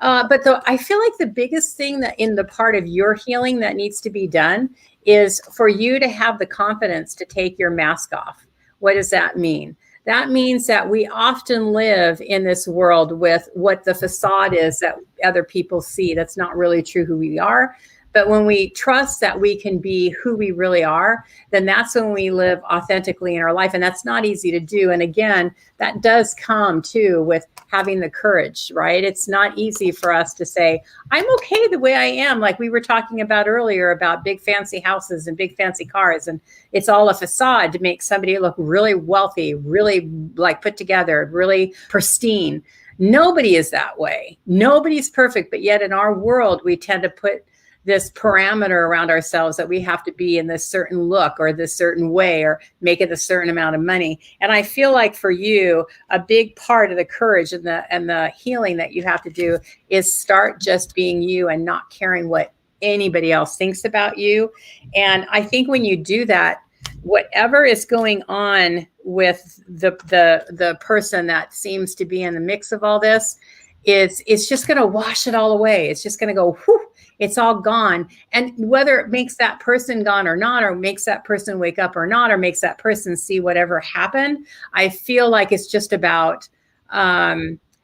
But I feel like the biggest thing that in the part of your healing that needs to be done is for you to have the confidence to take your mask off. What does that mean? That means that we often live in this world with what the facade is that other people see. That's not really true who we are. But when we trust that we can be who we really are, then that's when we live authentically in our life. And that's not easy to do. And again, that does come too with having the courage, right? It's not easy for us to say, I'm okay the way I am. Like we were talking about earlier about big fancy houses and big fancy cars. And it's all a facade to make somebody look really wealthy, really like put together, really pristine. Nobody is that way. Nobody's perfect. But yet in our world, we tend to put this parameter around ourselves that we have to be in this certain look or this certain way or make it a certain amount of money. And I feel like for you, a big part of the courage and the healing that you have to do is start just being you and not caring what anybody else thinks about you. And I think when you do that, whatever is going on with the person that seems to be in the mix of all this, it's just going to wash it all away. It's just going to go, whew, it's all gone. And whether it makes that person gone or not, or makes that person wake up or not, or makes that person see whatever happened, I feel like it's just about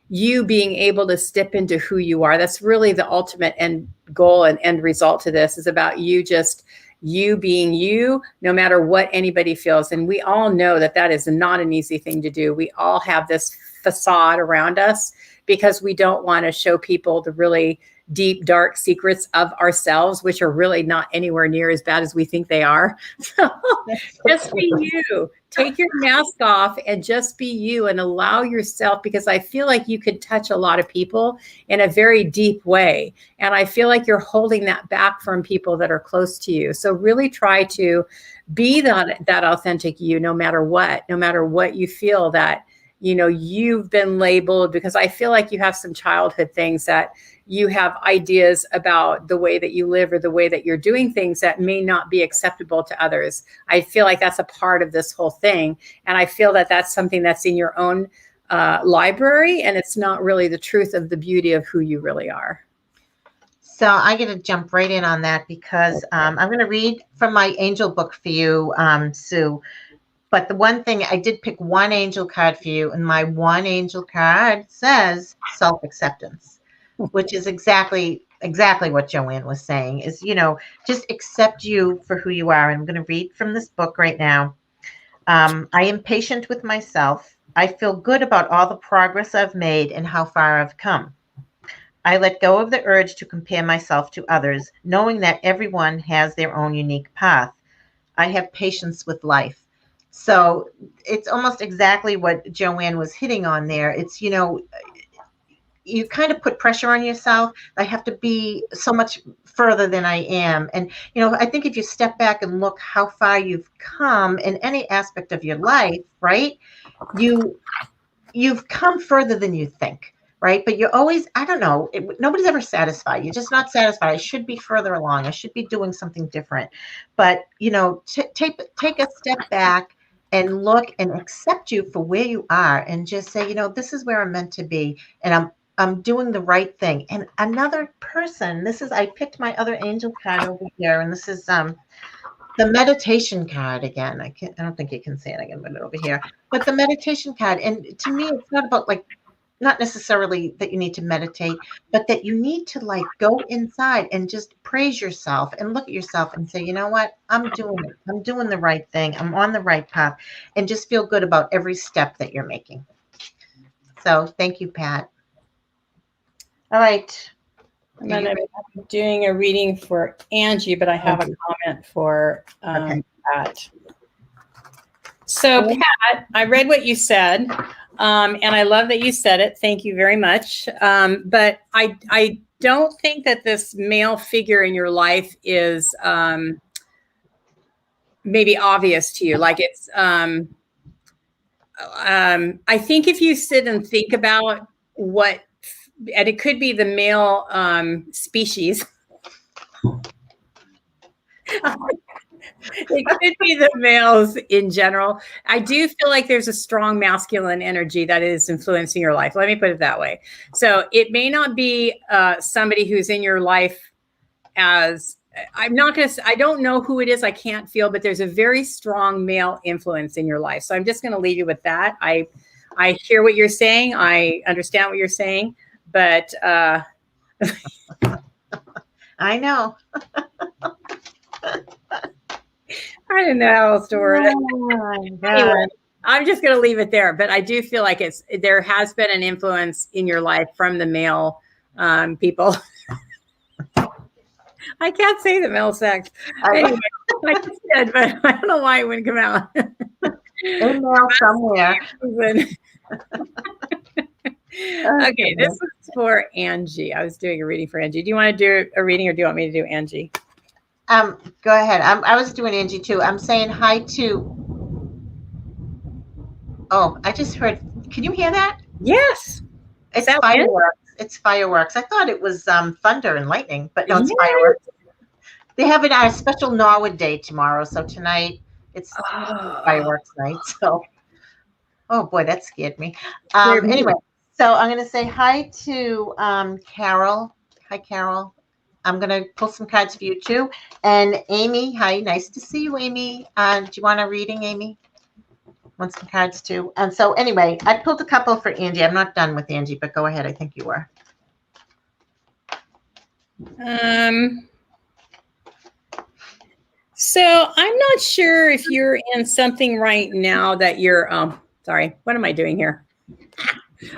you being able to step into who you are. That's really the ultimate end goal and end result to this, is about you being you, no matter what anybody feels. And we all know that that is not an easy thing to do. We all have this facade around us because we don't want to show people the really deep, dark secrets of ourselves, which are really not anywhere near as bad as we think they are. So just be you. Take your mask off and just be you and allow yourself, because I feel like you could touch a lot of people in a very deep way. And I feel like you're holding that back from people that are close to you. So really try to be that authentic you, no matter what you feel that, you've been labeled, because I feel like you have some childhood things that you have ideas about the way that you live or the way that you're doing things that may not be acceptable to others. I feel like that's a part of this whole thing. And I feel that that's something that's in your own library, and it's not really the truth of the beauty of who you really are. So I get to jump right in on that, because I'm going to read from my angel book for you, Sue. But the one thing, I did pick one angel card for you, and my one angel card says self-acceptance, which is exactly what JoAnne was saying, is, just accept you for who you are. And I'm going to read from this book right now. I am patient with myself. I feel good about all the progress I've made and how far I've come. I let go of the urge to compare myself to others, knowing that everyone has their own unique path. I have patience with life. So it's almost exactly what JoAnne was hitting on there. It's, you kind of put pressure on yourself. I have to be so much further than I am. And, I think if you step back and look how far you've come in any aspect of your life, right, you've come further than you think. Right. But you're always, I don't know, nobody's ever satisfied. You're just not satisfied. I should be further along. I should be doing something different. But, take a step back and look and accept you for where you are, and just say, this is where I'm meant to be. And I'm doing the right thing. And another person, I picked my other angel card over here, and this is the meditation card again. I don't think you can see it. I can put it over here. But the meditation card, and to me, it's not about not necessarily that you need to meditate, but that you need to go inside and just praise yourself and look at yourself and say, you know what, I'm doing it. I'm doing the right thing. I'm on the right path, and just feel good about every step that you're making. So thank you, Pat. All right. I'm doing a reading for Angie, but I have a comment for Pat. So Pat, I read what you said. And I love that you said it. Thank you very much. But I don't think that this male figure in your life is maybe obvious to you. Like it's, I think if you sit and think about what, and it could be the male species. It could be the males in general. I do feel like there's a strong masculine energy that is influencing your life. Let me put it that way. So it may not be somebody who's in your life as, I'm not going to, I don't know who it is. I can't feel, but there's a very strong male influence in your life. So I'm just going to leave you with that. I hear what you're saying. I understand what you're saying, but I know. I don't know how else to word it. Oh, Anyway, I'm just going to leave it there. But I do feel like there has been an influence in your life from the male people. I can't say the male sex. Anyway, I just did, but I don't know why it wouldn't come out. in there somewhere. Okay, this is for Angie. I was doing a reading for Angie. Do you want to do a reading, or do you want me to do Angie? Go ahead. I was doing Angie too. I'm saying hi to. Oh, I just heard. Can you hear that? Yes. It's fireworks. It's fireworks. I thought it was thunder and lightning, but no, it's fireworks. They have it on a special Norwood Day tomorrow. So tonight it's fireworks night. So, oh boy, that scared me. Anyway, so I'm going to say hi to Carol. Hi, Carol. I'm going to pull some cards for you too. And Amy, hi. Nice to see you, Amy. Do you want a reading, Amy? Want some cards too? And so anyway, I pulled a couple for Angie. I'm not done with Angie, but go ahead. I think you were. So I'm not sure if you're in something right now that you're, sorry, what am I doing here?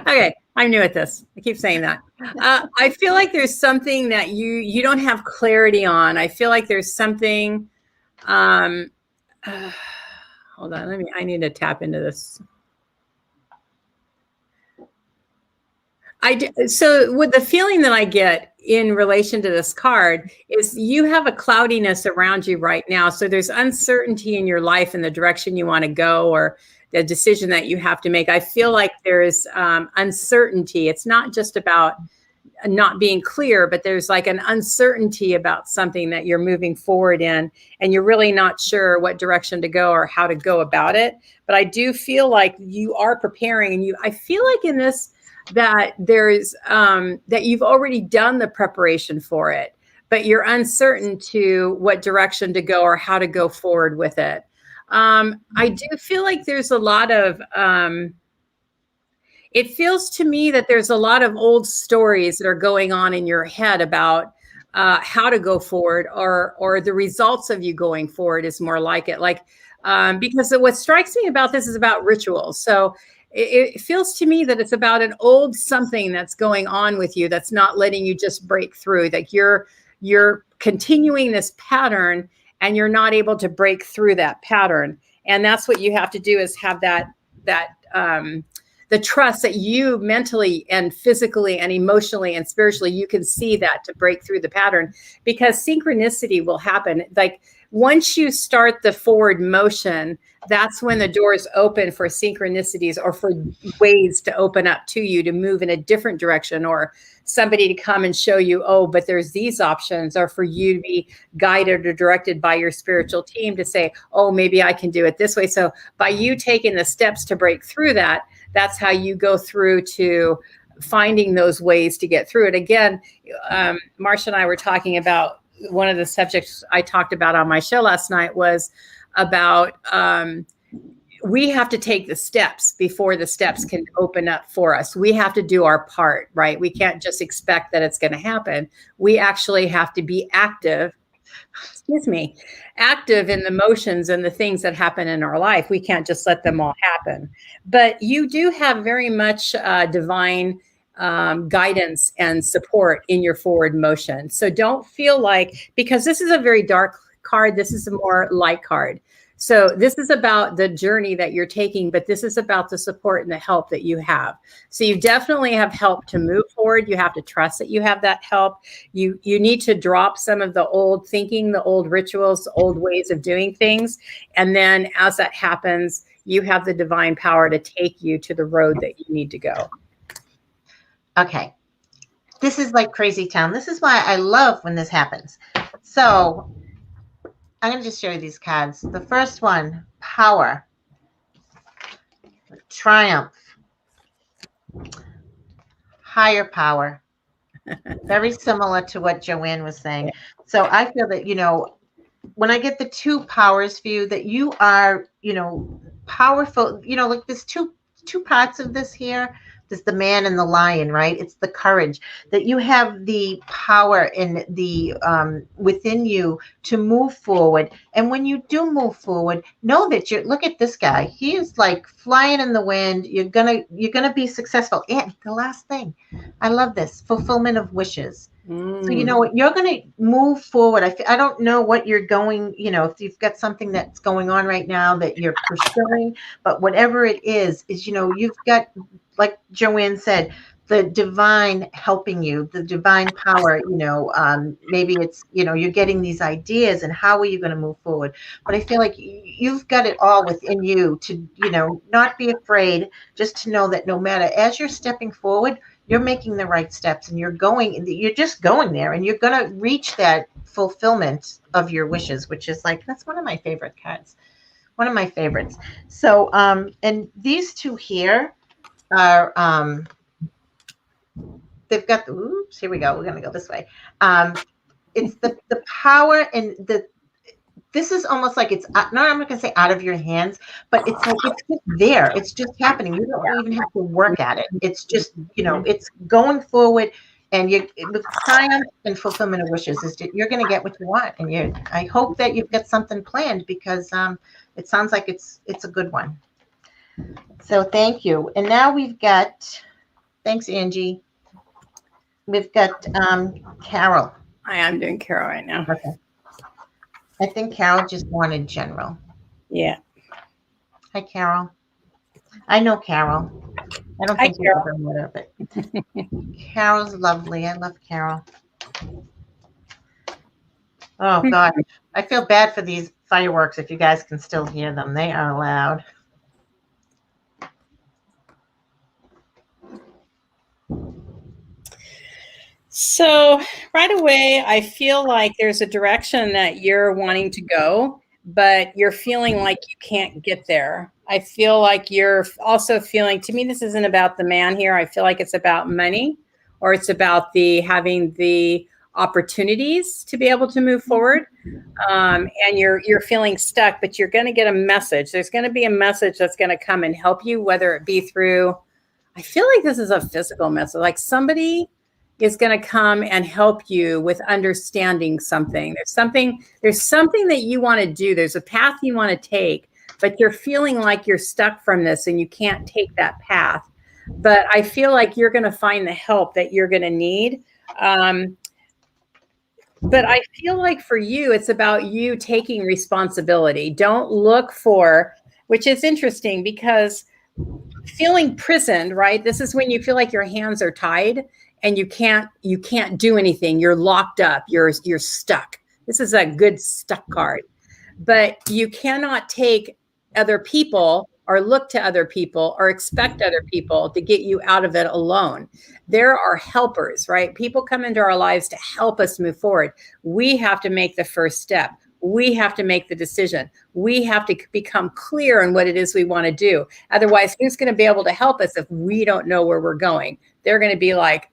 Okay, I'm new at this. I keep saying that. I feel like there's something that you don't have clarity on. I feel like there's something, hold on, I need to tap into this. So with the feeling that I get in relation to this card is you have a cloudiness around you right now. So there's uncertainty in your life and the direction you want to go, or the decision that you have to make. I feel like there's uncertainty. It's not just about not being clear, but there's like an uncertainty about something that you're moving forward in, and you're really not sure what direction to go or how to go about it. But I do feel like you are preparing, and I feel like in this, that there's that you've already done the preparation for it, but you're uncertain to what direction to go or how to go forward with it. I do feel like there's a lot of it feels to me that there's a lot of old stories that are going on in your head about how to go forward, or the results of you going forward is more like it. Like because what strikes me about this is about rituals. So it feels to me that it's about an old something that's going on with you that's not letting you just break through. Like you're continuing this pattern and you're not able to break through that pattern. And that's what you have to do, is have that the trust that you mentally and physically and emotionally and spiritually, you can see that to break through the pattern, because synchronicity will happen. Like once you start the forward motion, that's when the doors open for synchronicities, or for ways to open up to you to move in a different direction, or somebody to come and show you, oh, but there's these options, or for you to be guided or directed by your spiritual team to say, oh, maybe I can do it this way. So by you taking the steps to break through that, that's how you go through to finding those ways to get through it. Again, Marcia and I were talking about, one of the subjects I talked about on my show last night was about we have to take the steps before the steps can open up for us. We have to do our part, right? We can't just expect that it's going to happen. We actually have to be active in the motions and the things that happen in our life. We can't just let them all happen. But you do have very much divine guidance and support in your forward motion. So don't feel like, because this is a very dark card, this is a more light card. So this is about the journey that you're taking, but this is about the support and the help that you have. So you definitely have help to move forward. You have to trust that you have that help. You need to drop some of the old thinking, the old rituals, the old ways of doing things. And then as that happens, you have the divine power to take you to the road that you need to go. Okay. This is like crazy town. This is why I love when this happens. So I'm going to just show you these cards. The first one, power, triumph, higher power. Very similar to what JoAnne was saying. So I feel that, you know, when I get the two powers for you, that you are, you know, powerful, you know, like there's two parts of this here. There's the man and the lion, right? It's the courage that you have, the power in the within you to move forward. And when you do move forward, know that you look at this guy. He is like flying in the wind. You're gonna be successful. And the last thing, I love this, fulfillment of wishes. So, you know what, you're going to move forward. I don't know what you're going, you know, if you've got something that's going on right now that you're pursuing, but whatever it is, you know, you've got, like JoAnne said, the divine helping you, the divine power, you know, maybe it's, you know, you're getting these ideas and how are you going to move forward? But I feel like you've got it all within you to, you know, not be afraid, just to know that no matter, as you're stepping forward, you're making the right steps and you're just going there and you're going to reach that fulfillment of your wishes, which is like, that's one of my favorite cards, one of my favorites. So, and these two here are, they've got the, oops, here we go. We're going to go this way. It's the power and this is almost like it's not, I'm not going to say out of your hands, but it's like it's just there. It's just happening. You don't even have to work at it. It's just, you know, it's going forward, and you with triumph and fulfillment of wishes is you're going to get what you want. And I hope that you've got something planned, because it sounds like it's a good one. So thank you. And now we've got, thanks, Angie. We've got Carol. I am doing Carol right now. Okay. I think Carol just wanted general. Yeah. Hi, Carol. I know Carol. I don't think we've ever met her, but Carol's lovely. I love Carol. Oh, God. I feel bad for these fireworks, if you guys can still hear them. They are loud. So right away, I feel like there's a direction that you're wanting to go, but you're feeling like you can't get there. I feel like you're also feeling, to me, this isn't about the man here. I feel like it's about money, or it's about having the opportunities to be able to move forward. And you're feeling stuck, but you're going to get a message. There's going to be a message that's going to come and help you, whether it be through, I feel like this is a physical message, like somebody is going to come and help you with understanding something. There's something that you want to do. There's a path you want to take, but you're feeling like you're stuck from this and you can't take that path. But I feel like you're going to find the help that you're going to need. But I feel like for you, it's about you taking responsibility. Don't look for, which is interesting because feeling prisoned, right? This is when you feel like your hands are tied and you can't do anything. You're locked up. You're stuck. This is a good stuck card. But you cannot take other people or look to other people or expect other people to get you out of it alone. There are helpers, right? People come into our lives to help us move forward. We have to make the first step. We have to make the decision. We have to become clear on what it is we want to do. Otherwise, who's going to be able to help us if we don't know where we're going? They're going to be like,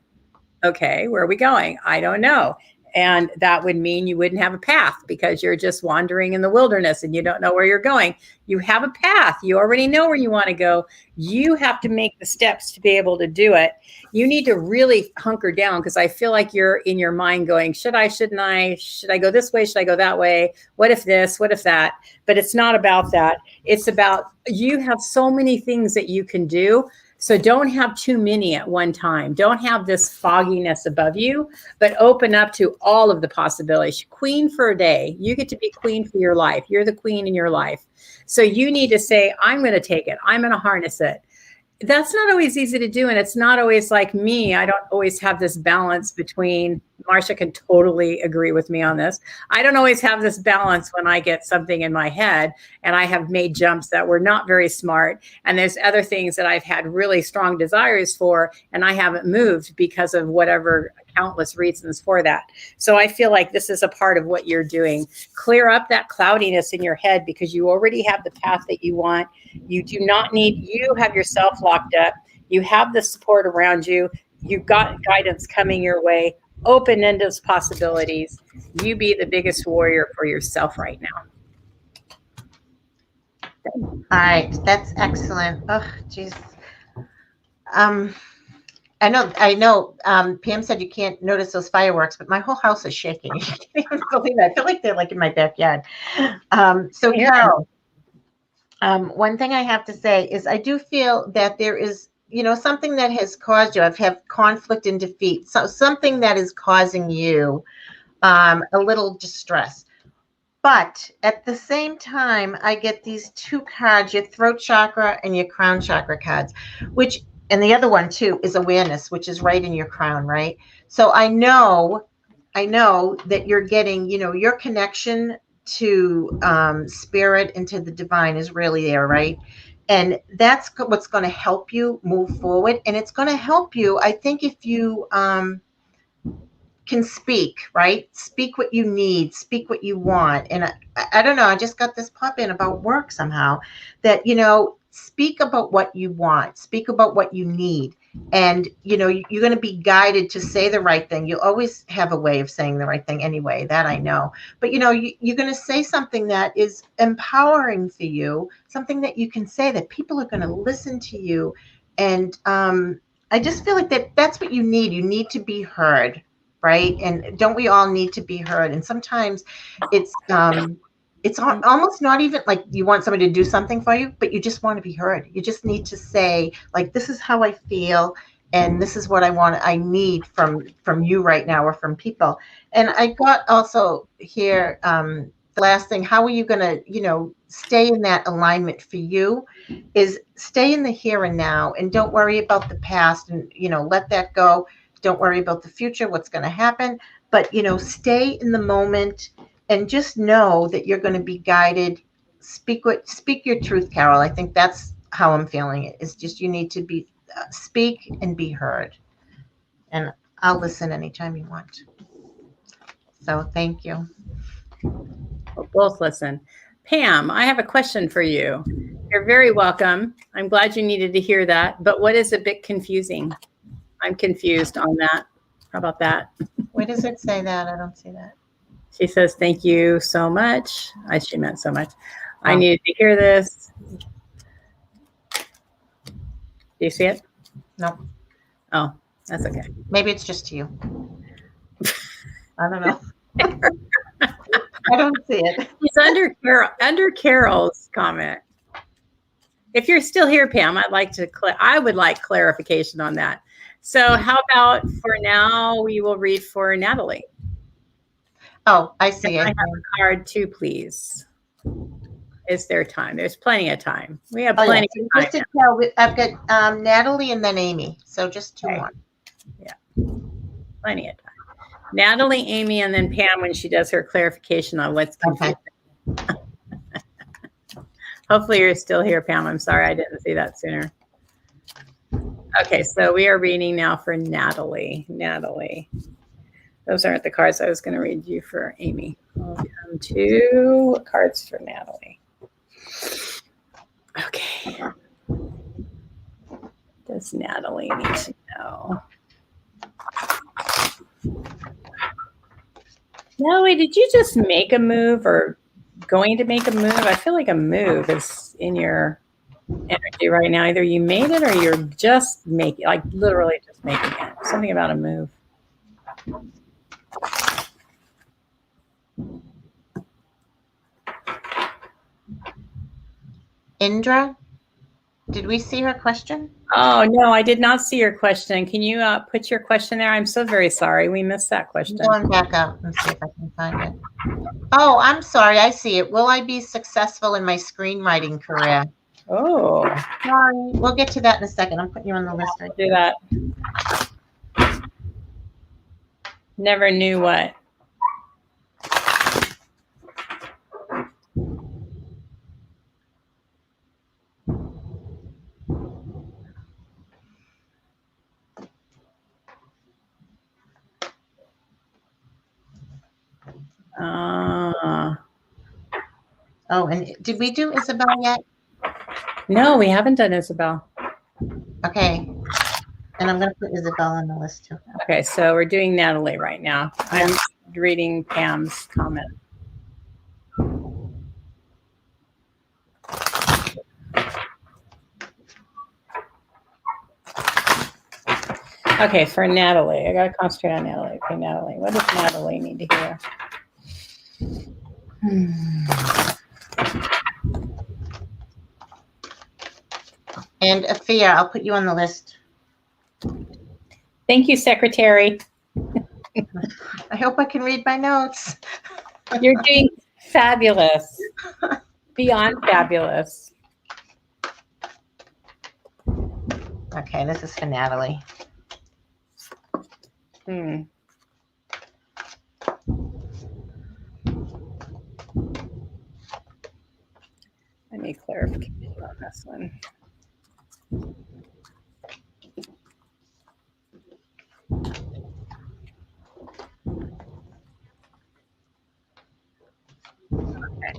okay, where are we going? I don't know. And that would mean you wouldn't have a path because you're just wandering in the wilderness and you don't know where you're going. You have a path. You already know where you want to go. You have to make the steps to be able to do it. You need to really hunker down, because I feel like you're in your mind going, should I, shouldn't I? Should I go this way? Should I go that way? What if this? What if that? But it's not about that. It's about, you have so many things that you can do. So don't have too many at one time. Don't have this fogginess above you, but open up to all of the possibilities. Queen for a day. You get to be queen for your life. You're the queen in your life. So you need to say, I'm going to take it. I'm going to harness it. That's not always easy to do. And it's not always like me. I don't always have this balance between, Marcia can totally agree with me on this. I don't always have this balance when I get something in my head and I have made jumps that were not very smart. And there's other things that I've had really strong desires for, and I haven't moved because of whatever countless reasons for that. So I feel like this is a part of what you're doing. Clear up that cloudiness in your head because you already have the path that you want. You do not need, you have yourself locked up. You have the support around you. You've got guidance coming your way. Open ended possibilities. You be the biggest warrior for yourself right now. All right, that's excellent. Oh, geez. I know. Pam said you can't notice those fireworks, but my whole house is shaking. I can't even believe it. I feel like they're like in my backyard. So Carol, one thing I have to say is I do feel that there is, something that has caused you. I've had conflict and defeat. So something that is causing you a little distress. But at the same time, I get these two cards, your throat chakra and your crown chakra cards, and the other one too is awareness, which is right in your crown, right? So I know that you're getting, your connection to spirit and to the divine is really there, right? And that's what's going to help you move forward. And it's going to help you, I think, if you can speak, right? Speak what you need, speak what you want. And I don't know, I just got this pop in about work somehow that, speak about what you want, speak about what you need. And, you're going to be guided to say the right thing. You'll always have a way of saying the right thing anyway, that I know. But, you're going to say something that is empowering for you, something that you can say that people are going to listen to you. And I just feel like that's what you need. You need to be heard. Right. And don't we all need to be heard? And sometimes it's almost not even like you want somebody to do something for you, but you just want to be heard. You just need to say, like, this is how I feel. And this is what I need from you right now, or from people. And I got also here, the last thing, how are you going to, stay in that alignment for you is stay in the here and now and don't worry about the past and, let that go. Don't worry about the future, what's going to happen, but, stay in the moment and just know that you're going to be guided. Speak your truth, Carol. I think that's how I'm feeling it. It's just, you need to speak and be heard. And I'll listen anytime you want. So thank you. We'll both listen. Pam, I have a question for you. You're very welcome. I'm glad you needed to hear that, but what is a bit confusing? I'm confused on that. How about that? Where does it say that? I don't see that. She says, thank you so much. She meant so much. I needed to hear this. Do you see it? No. Oh, that's okay. Maybe it's just to you. I don't know. I don't see it. It's under Carol's comment. If you're still here, Pam, I would like clarification on that. So how about for now, we will read for Natalie. Oh, I see it. I have a card too, please. Is there time? There's plenty of time. We have plenty of time. Just to tell, I've got Natalie and then Amy. So just two more. Yeah, plenty of time. Natalie, Amy, and then Pam when she does her clarification on what's confusing. Okay. Hopefully you're still here, Pam. I'm sorry I didn't see that sooner. Okay, so we are reading now for Natalie. Natalie. Those aren't the cards I was going to read you for Amy. We'll come to cards for Natalie. Okay. Does Natalie need to know? Natalie, did you just make a move or going to make a move? I feel like a move is in your energy right now. Either you made it or you're just making, like literally just making it. Something about a move. Indra, did we see her question? Oh, no, I did not see your question. Can you put your question there? I'm so very sorry. We missed that question. I'm going back up and see if I can find it. Oh, I'm sorry. I see it. Will I be successful in my screenwriting career? Oh, Sorry. We'll get to that in a second. I'm putting you on the list right do that. Never knew what. Oh, and did we do Isabel yet? No, we haven't done Isabel. Okay. And I'm going to put Isabel on the list too. Okay, so we're doing Natalie right now. I'm reading Pam's comment. Okay, for Natalie, I got to concentrate on Natalie. Okay, Natalie, what does Natalie need to hear? And Afia, I'll put you on the list. Thank you, Secretary. I hope I can read my notes. You're doing fabulous. Beyond fabulous. Okay, this is for Natalie. I need clarification on this one. Okay.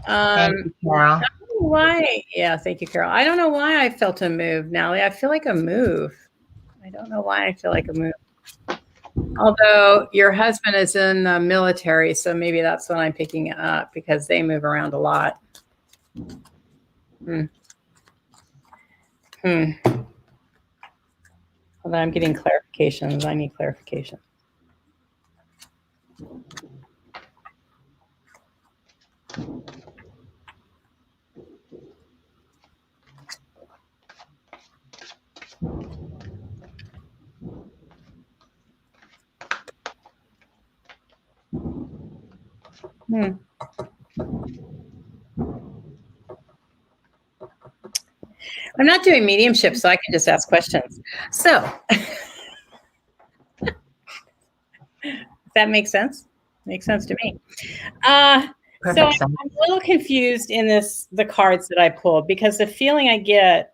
Thank you, Carol. Why? Yeah, thank you, Carol. I don't know why I felt a move, Natalie. I feel like a move. I don't know why I feel like a move. Although your husband is in the military, so maybe that's what I'm picking it up because they move around a lot. Although I'm getting clarifications. I need clarification. I'm not doing mediumship, so I can just ask questions. So, does that make sense? Makes sense to me. So I'm a little confused in the cards that I pulled because the feeling I get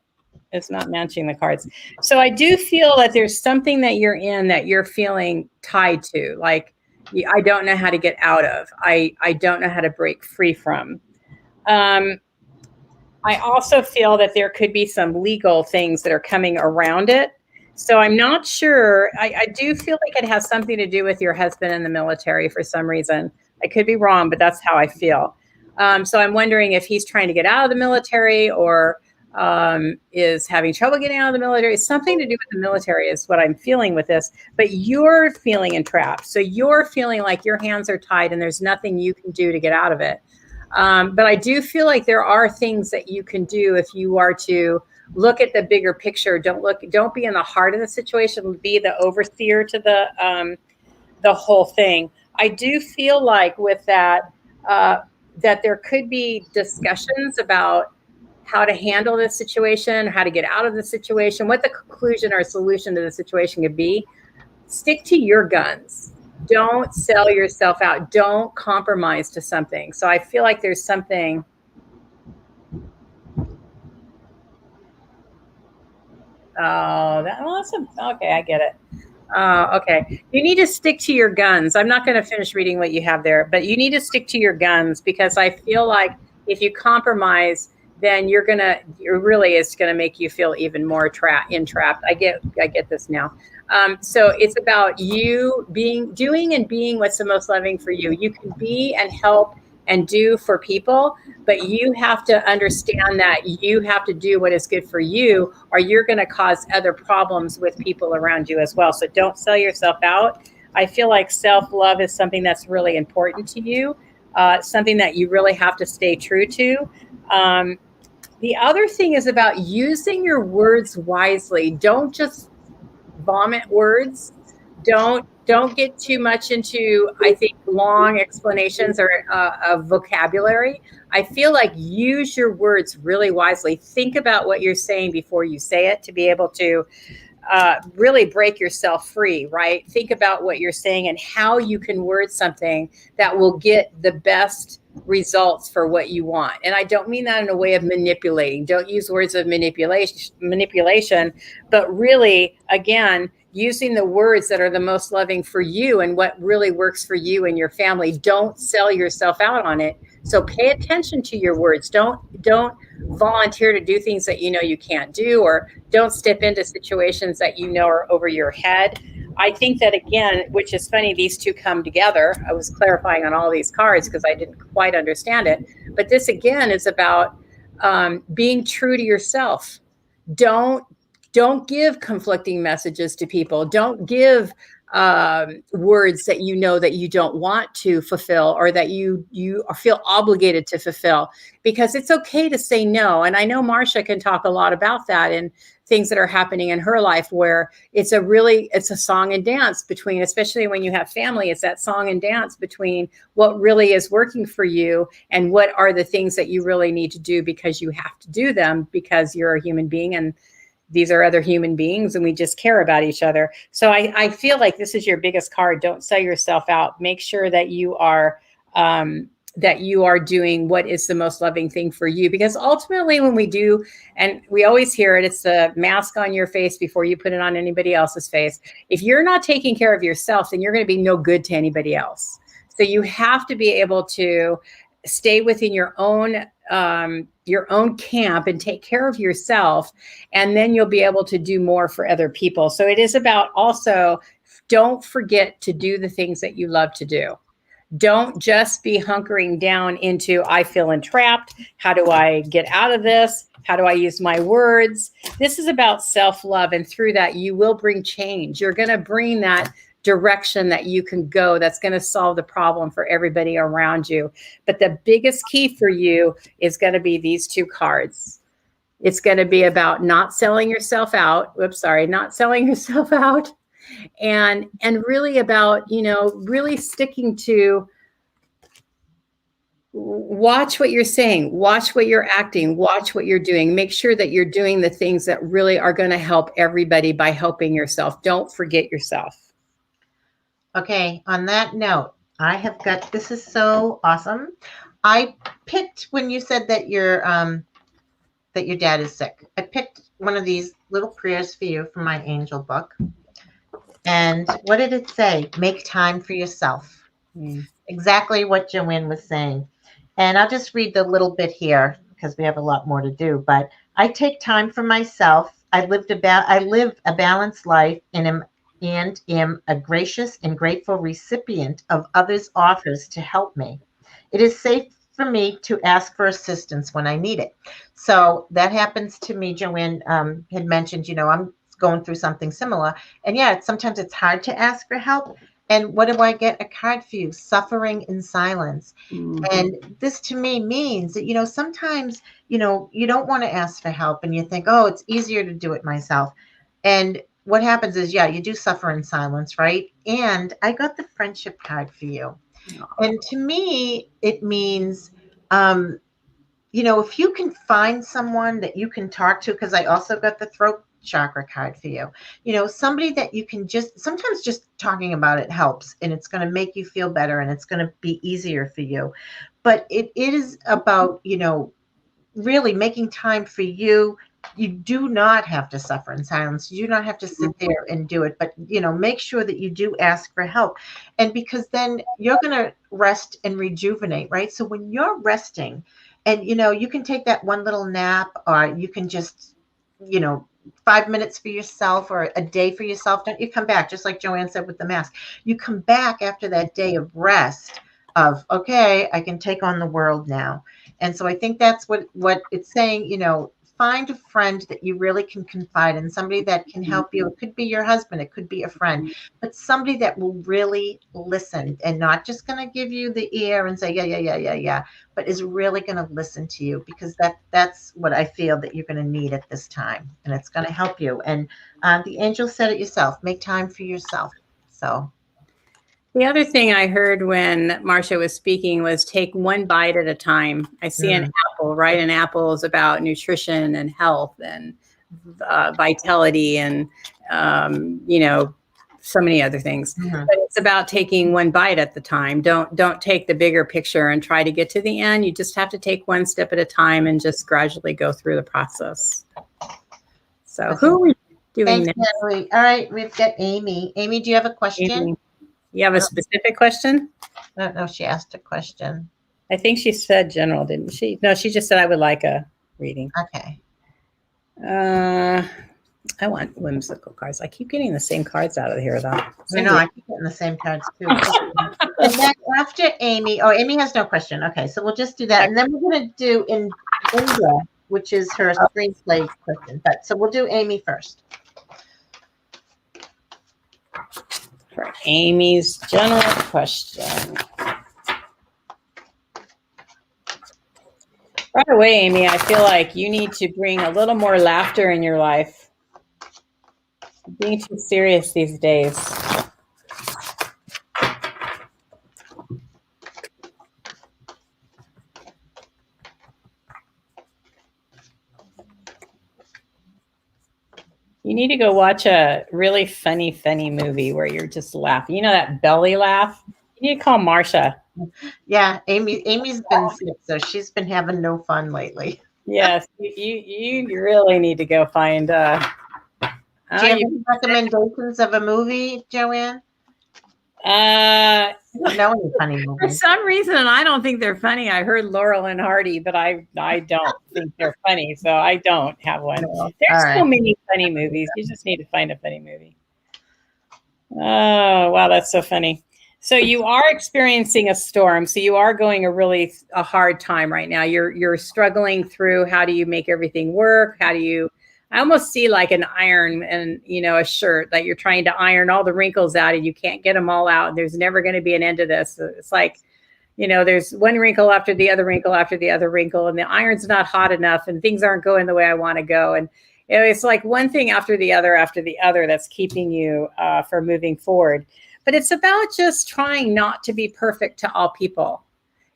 is not matching the cards. So I do feel that there's something that you're in that you're feeling tied to, like I don't know how to get out of. I don't know how to break free from. I also feel that there could be some legal things that are coming around it. So I'm not sure. I do feel like it has something to do with your husband in the military for some reason. I could be wrong, but that's how I feel. So I'm wondering if he's trying to get out of the military or is having trouble getting out of the military. Something to do with the military is what I'm feeling with this. But you're feeling entrapped. So you're feeling like your hands are tied and there's nothing you can do to get out of it. But I do feel like there are things that you can do if you are to look at the bigger picture. Don't be in the heart of the situation. Be the overseer to the whole thing. I do feel like with that, that there could be discussions about how to handle this situation, how to get out of the situation, what the conclusion or solution to the situation could be. Stick to your guns. Don't sell yourself out. Don't compromise to something. So I feel like there's something. Oh, that's okay. I get it. Okay. You need to stick to your guns. I'm not going to finish reading what you have there, but you need to stick to your guns because I feel like if you compromise, then it's going to make you feel even more entrapped. I get this now. So it's about you doing and being what's the most loving for you. You can be and help and do for people, but you have to understand that you have to do what is good for you, or you're going to cause other problems with people around you as well. So don't sell yourself out. I feel like self-love is something that's really important to you, something that you really have to stay true to. Um, the other thing is about using your words wisely. Don't just vomit words. Don't get too much into, I think, long explanations or of vocabulary. I feel like use your words really wisely. Think about what you're saying before you say it to be able to really break yourself free, right? Think about what you're saying and how you can word something that will get the best results for what you want. And I don't mean that in a way of manipulating. Don't use words of manipulation, but really, again, using the words that are the most loving for you and what really works for you and your family. Don't sell yourself out on it. So pay attention to your words. Don't volunteer to do things that you know you can't do, or don't step into situations that you know are over your head. I think that, again, which is funny, these two come together. I was clarifying on all these cards because I didn't quite understand it. But this, again, is about being true to yourself. Don't don't give conflicting messages to people. Don't give words that you know that you don't want to fulfill, or that you feel obligated to fulfill, because it's okay to say no. And I know Marcia can talk a lot about that and things that are happening in her life, where it's a song and dance between, especially when you have family, it's that song and dance between what really is working for you and what are the things that you really need to do because you have to do them because you're a human being and these are other human beings and we just care about each other. So I feel like this is your biggest card. Don't sell yourself out. Make sure that you are doing what is the most loving thing for you, because ultimately when we do, and we always hear it, it's the mask on your face before you put it on anybody else's face. If you're not taking care of yourself, then you're going to be no good to anybody else. So you have to be able to stay within your own camp and take care of yourself, and then you'll be able to do more for other people. So it is about also, don't forget to do the things that you love to do. Don't just be hunkering down into, I feel entrapped. How do I get out of this? How do I use my words? This is about self-love. And through that, you will bring change. You're going to bring that direction that you can go that's going to solve the problem for everybody around you. But the biggest key for you is going to be these two cards. It's going to be about not selling yourself out. Not selling yourself out. And really about, really sticking to, watch what you're saying, watch what you're acting, watch what you're doing. Make sure that you're doing the things that really are going to help everybody by helping yourself. Don't forget yourself. Okay, on that note, this is so awesome. I picked, when you said that your dad is sick, I picked one of these little prayers for you from my angel book. And what did it say? Make time for yourself. Exactly what JoAnne was saying. And I'll just read the little bit here because we have a lot more to do. But I take time for myself. I live a balanced life and am a gracious and grateful recipient of others' offers to help me. It is safe for me to ask for assistance when I need it. So that happens to me. JoAnne had mentioned, I'm going through something similar. And yeah, sometimes it's hard to ask for help. And what do I get? A card for you: suffering in silence. Mm-hmm. And this to me means that, sometimes, you don't want to ask for help and you think, oh, it's easier to do it myself. And what happens is, yeah, you do suffer in silence, right? And I got the friendship card for you. And to me, it means, if you can find someone that you can talk to, because I also got the throat chakra card for you, somebody that you can sometimes just talking about it helps, and it's going to make you feel better and it's going to be easier for you. But it is about, really making time for you. You do not have to suffer in silence. You do not have to sit there and do it, but, make sure that you do ask for help. And because then you're going to rest and rejuvenate, right? So when you're resting and, you can take that one little nap, or you can just, 5 minutes for yourself or a day for yourself. Don't you come back, just like JoAnne said with the mask. You come back after that day of rest of, okay, I can take on the world now. And so I think that's what it's saying, find a friend that you really can confide in, somebody that can help you. It could be your husband, it could be a friend, but somebody that will really listen and not just going to give you the ear and say, yeah, but is really going to listen to you, because that's what I feel that you're going to need at this time. And it's going to help you. And the angel said it yourself, make time for yourself. So the other thing I heard when Marcia was speaking was take one bite at a time. I see an apple, right? An apple is about nutrition and health and vitality and, so many other things. But it's about taking one bite at the time. Don't take the bigger picture and try to get to the end. You just have to take one step at a time and just gradually go through the process. So who are we doing next? All right, we've got Amy. Amy, do you have a question? Amy. You have a specific question? I don't know if she asked a question. I think she said general, didn't she? No, she just said I would like a reading. Okay. I want whimsical cards. I keep getting the same cards out of here, though. I keep getting the same cards, too. And then after Amy, Amy has no question. Okay, so we'll just do that. And then we're going to do Indra, which is her screenplay question. So we'll do Amy first. For Amy's general question. Right away, Amy, I feel like you need to bring a little more laughter in your life. Being too serious these days. You need to go watch a really funny movie where you're just laughing. You know that belly laugh? You need to call Marcha. Yeah, Amy's been sick, so she's been having no fun lately. Yes, you really need to go find. Do you have any recommendations of a movie, JoAnne? I don't know any funny movies. For some reason, and I don't think they're funny. I heard Laurel and Hardy, but I don't think they're funny, so I don't have one. There's so many funny movies. You just need to find a funny movie. Oh, wow, that's so funny. So you are experiencing a storm. So you are going a hard time right now. You're struggling through, how do you make everything work? I almost see like an iron and, a shirt that you're trying to iron all the wrinkles out and you can't get them all out. And there's never going to be an end to this. It's like, there's one wrinkle after the other wrinkle after the other wrinkle, and the iron's not hot enough and things aren't going the way I want to go. And it's like one thing after the other that's keeping you from moving forward. But it's about just trying not to be perfect to all people.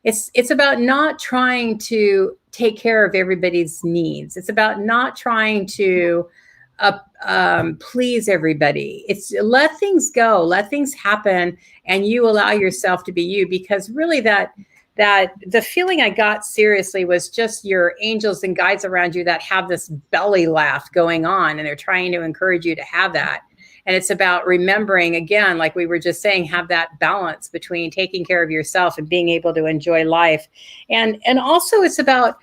It's about not trying to take care of everybody's needs. It's about not trying to please everybody. It's let things go, let things happen, and you allow yourself to be you. Because really that the feeling I got seriously was just your angels and guides around you that have this belly laugh going on, and they're trying to encourage you to have that. And it's about remembering, again, like we were just saying, have that balance between taking care of yourself and being able to enjoy life. And also it's about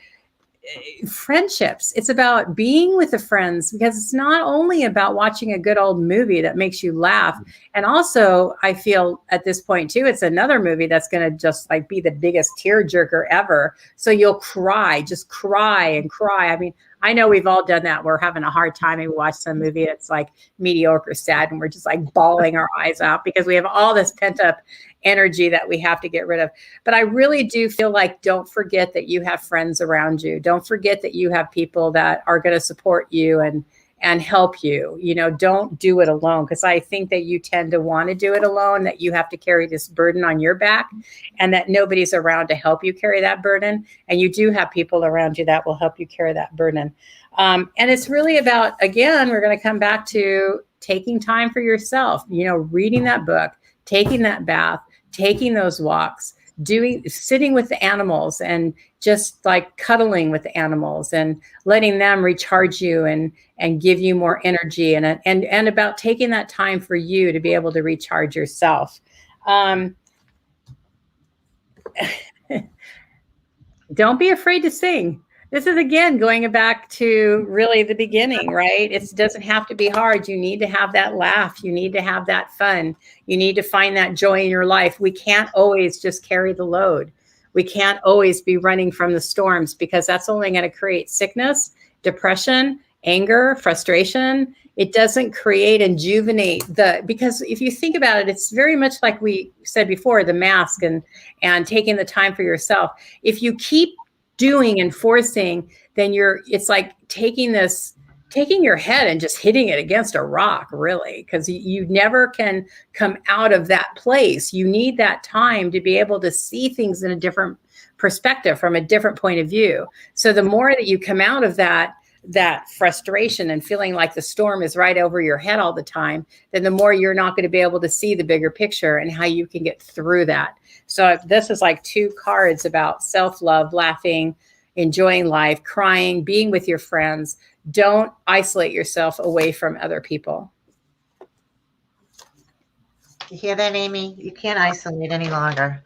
friendships. It's about being with the friends, because it's not only about watching a good old movie that makes you laugh. And also, I feel at this point too, it's another movie that's going to just like be the biggest tearjerker ever. So you'll cry, just cry and cry. I mean, I know we've all done that. We're having a hard time and we watch some movie that's like mediocre, sad, and we're just like bawling our eyes out because we have all this pent up energy that we have to get rid of. But I really do feel like, don't forget that you have friends around you. Don't forget that you have people that are going to support you and help you. Don't do it alone, because I think that you tend to want to do it alone, that you have to carry this burden on your back and that nobody's around to help you carry that burden. And you do have people around you that will help you carry that burden. And it's really about, again, we're going to come back to taking time for yourself, reading that book, taking that bath, taking those walks, sitting with the animals and just like cuddling with the animals and letting them recharge you and give you more energy, and about taking that time for you to be able to recharge yourself. Don't be afraid to sing. This is, again, going back to really the beginning, right? It doesn't have to be hard. You need to have that laugh. You need to have that fun. You need to find that joy in your life. We can't always just carry the load. We can't always be running from the storms, because that's only going to create sickness. depression, anger, frustration. It doesn't create and rejuvenate because if you think about it, it's very much like we said before, the mask and taking the time for yourself. If you keep doing and forcing, then it's like taking your head and just hitting it against a rock, really, because you never can come out of that place. You need that time to be able to see things in a different perspective, from a different point of view. So the more that you come out of that frustration and feeling like the storm is right over your head all the time, then the more you're not going to be able to see the bigger picture and how you can get through that. So this is like 2 cards about self-love, laughing, enjoying life, crying, being with your friends. Don't isolate yourself away from other people. You hear that, Amy? You can't isolate any longer.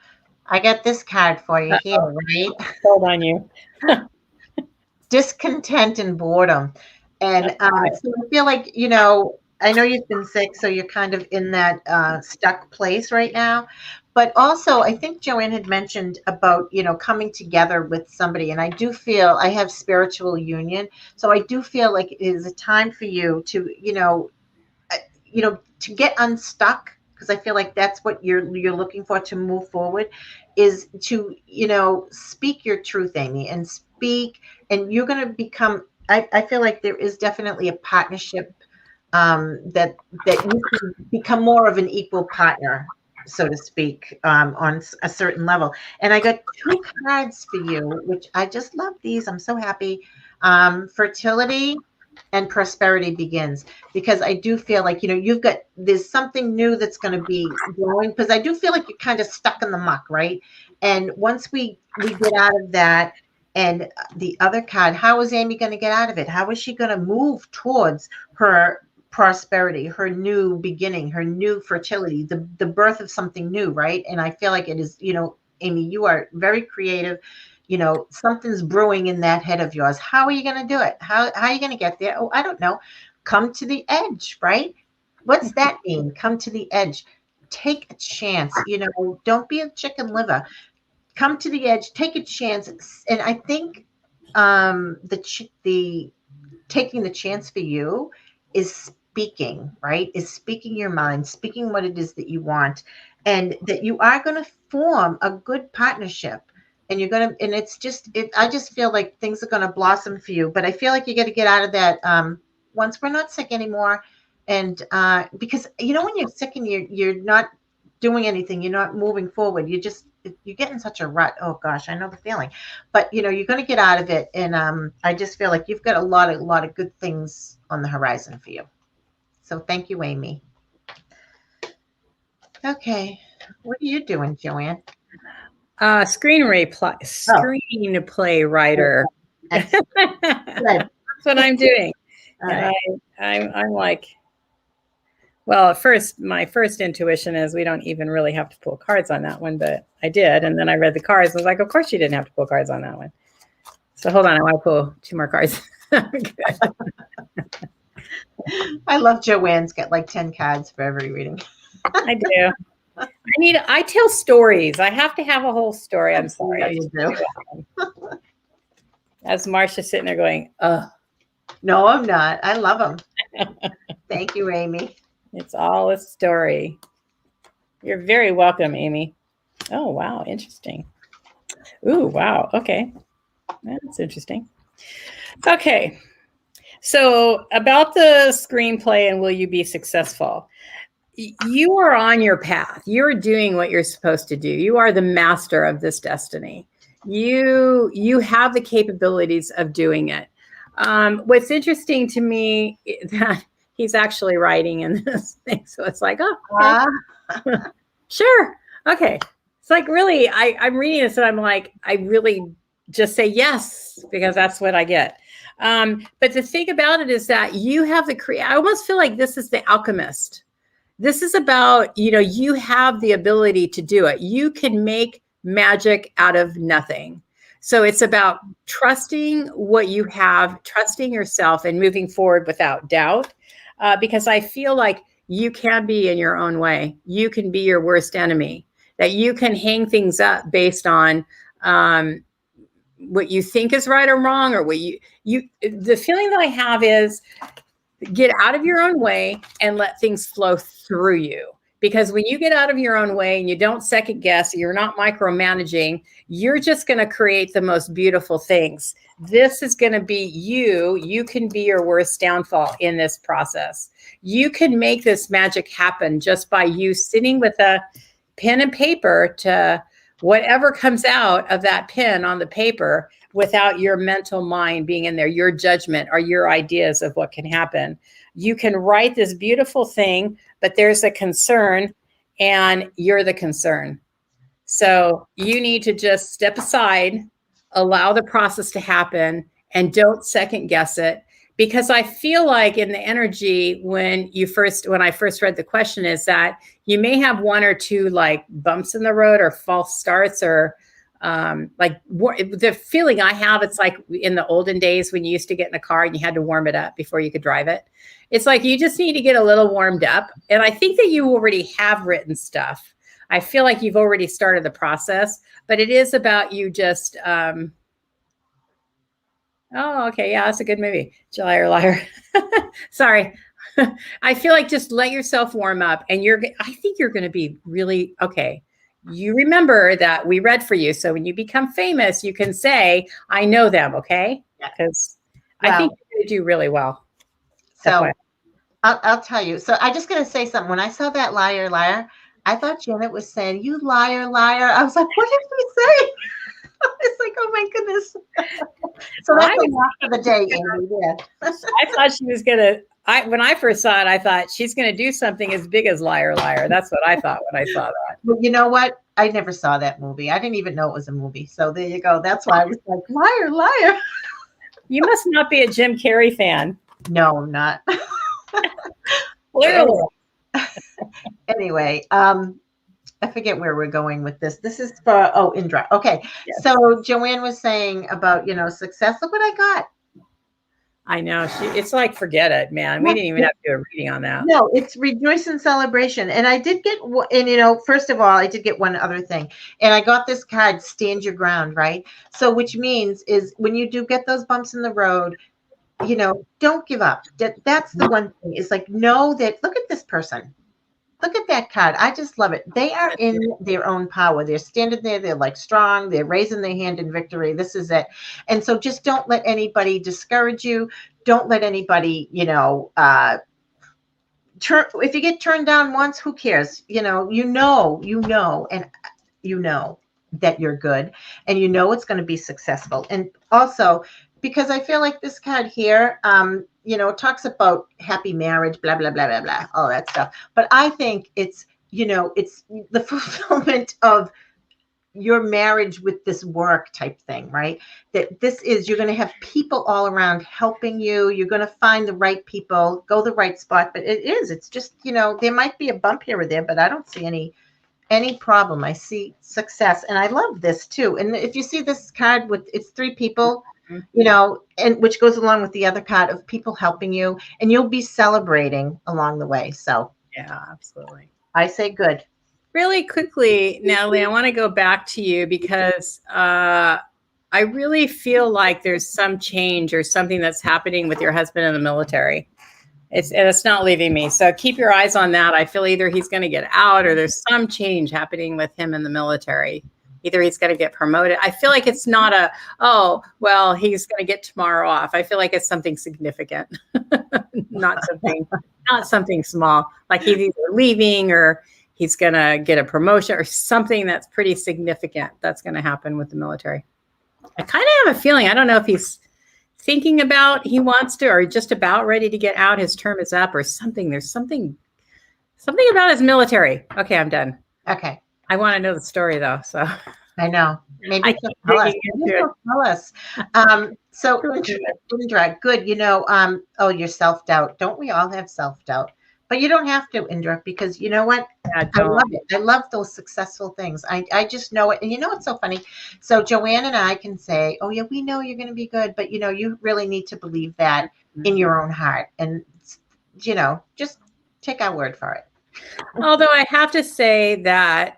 I got this card for you here, right? Hold on you. Discontent and boredom. And so I feel like, I know you've been sick, so you're kind of in that stuck place right now. But also, I think JoAnne had mentioned about, coming together with somebody. And I do feel I have spiritual union. So I do feel like it is a time for you to, to get unstuck, because I feel like that's what you're looking for to move forward, is to, speak your truth, Amy, and speak. And you're going to become, I feel like there is definitely a partnership that you can become more of an equal partner, so to speak, on a certain level. And I got 2 cards for you, which I just love these. I'm so happy. Fertility and prosperity begins, because I do feel like, there's something new that's going to be growing, because I do feel like you're kind of stuck in the muck, right? And once we get out of that, and the other card, how is Amy going to get out of it? How is she going to move towards her prosperity, her new beginning, her new fertility, the birth of something new, right? And I feel like it is, Amy, you are very creative. Something's brewing in that head of yours. How are you going to do it? How are you going to get there? Oh, I don't know. Come to the edge, right? What's that mean? Come to the edge. Take a chance. Don't be a chicken liver. Come to the edge. Take a chance. And I think the taking the chance for you is speaking, right? Is speaking your mind, speaking what it is that you want, and that you are going to form a good partnership. And you're going to, and I just feel like things are going to blossom for you. But I feel like you got to get out of that once we're not sick anymore. And because, when you're sick and you're not doing anything, you're not moving forward, you get in such a rut. Oh gosh, I know the feeling. But you're going to get out of it. And I just feel like you've got a lot of good things on the horizon for you. So thank you, Amy. Okay. What are you doing, JoAnne? Screenplay writer. That's what I'm doing. Right. I'm like, well, at first, my first intuition is we don't even really have to pull cards on that one, but I did. And then I read the cards. I was like, of course you didn't have to pull cards on that one. So hold on, I want to pull 2 more cards. I love JoAnne's got like 10 cards for every reading. I do. I tell stories. I have to have a whole story. I'm sorry. Yeah, you do. As Marcia's sitting there going, ugh. No, I'm not. I love them. Thank you, Amy. It's all a story. You're very welcome, Amy. Oh, wow. Interesting. Ooh, wow. Okay. That's interesting. Okay. So about the screenplay and will you be successful? You are on your path. You're doing what you're supposed to do. You are the master of this destiny. You have the capabilities of doing it. What's interesting to me is that he's actually writing in this thing. So it's like, oh, okay. Sure. Okay. It's like, really, I'm reading this and I'm like, I really just say yes, because that's what I get. But the thing about it is that you have I almost feel like this is the alchemist. This is about, you have the ability to do it. You can make magic out of nothing. So it's about trusting what you have, trusting yourself, and moving forward without doubt. Because I feel like you can be in your own way. You can be your worst enemy. That you can hang things up based on, what you think is right or wrong, or what the feeling that I have is get out of your own way and let things flow through you. Because when you get out of your own way and you don't second guess, you're not micromanaging, you're just going to create the most beautiful things. This is going to be you. You can be your worst downfall in this process. You can make this magic happen just by you sitting with a pen and paper to whatever comes out of that pen on the paper without your mental mind being in there, your judgment or your ideas of what can happen. You can write this beautiful thing, but there's a concern and you're the concern. So you need to just step aside, allow the process to happen, and don't second guess it. Because I feel like in the energy when I first read the question is that you may have one or two like bumps in the road or false starts or the feeling I have, it's like in the olden days when you used to get in a car and you had to warm it up before you could drive it. It's like you just need to get a little warmed up. And I think that you already have written stuff. I feel like you've already started the process, but it is about you just oh, okay. Yeah, that's a good movie. Liar, liar. Sorry. I feel like just let yourself warm up and I think you're going to be really okay. You remember that we read for you. So when you become famous, you can say, I know them. Okay. Because I think you're going to do really well. So I'll tell you. So I just going to say something. When I saw that liar, liar, I thought Janet was saying, you liar, liar. I was like, what did we say? It's like, oh my goodness. So that's the last of the day, Amy. Yeah. I thought she was gonna. When I first saw it, I thought she's gonna do something as big as liar, liar. That's what I thought when I saw that. Well, you know what? I never saw that movie. I didn't even know it was a movie. So there you go. That's why I was like, liar, liar. You must not be a Jim Carrey fan. No, I'm not. Clearly. Anyway, I forget where we're going with this. This is for, Indra. Okay. Yes. So JoAnne was saying about, success. Look what I got. I know. It's like, forget it, man. We didn't even have to do a reading on that. No, it's rejoice and celebration. And I did get, and first of all, I did get one other thing. And I got this card, stand your ground, right? So which means is when you do get those bumps in the road, don't give up. That's the one thing. It's like, know that, look at this person. Look at that card. I just love it. They are in their own power. They're standing there. They're like strong. They're raising their hand in victory. This is it. And so just don't let anybody discourage you. Don't let anybody, if you get turned down once, who cares? And you know that you're good and it's going to be successful. And also, because I feel like this card here, it talks about happy marriage, blah, blah, blah, blah, blah, all that stuff. But I think it's, it's the fulfillment of your marriage with this work type thing, right? That this is, you're going to have people all around helping you. You're going to find the right people, go the right spot. But it's just, there might be a bump here or there, but I don't see any problem. I see success. And I love this too. And if you see this card it's 3 people, and which goes along with the other card of people helping you, and you'll be celebrating along the way. So yeah, absolutely. I say good. Really quickly, Natalie, I want to go back to you because I really feel like there's some change or something that's happening with your husband in the military. It's not leaving me. So keep your eyes on that. I feel either he's going to get out or there's some change happening with him in the military. Either he's going to get promoted. I feel like it's not he's going to get tomorrow off. I feel like it's something significant, not something small. Like he's either leaving or he's going to get a promotion or something that's pretty significant that's going to happen with the military. I kind of have a feeling, I don't know if he's thinking about he wants to or just about ready to get out. His term is up or something. There's something about his military. Okay, I'm done. Okay. I want to know the story though. So I know. Maybe tell us. So Indra, good. Your self-doubt. Don't we all have self-doubt? But you don't have to, Indra, because you know what? I love it. I love those successful things. I just know it. And it's so funny. So JoAnne and I can say, oh yeah, we know you're going to be good. But you really need to believe that in your own heart. And just take our word for it. Although I have to say that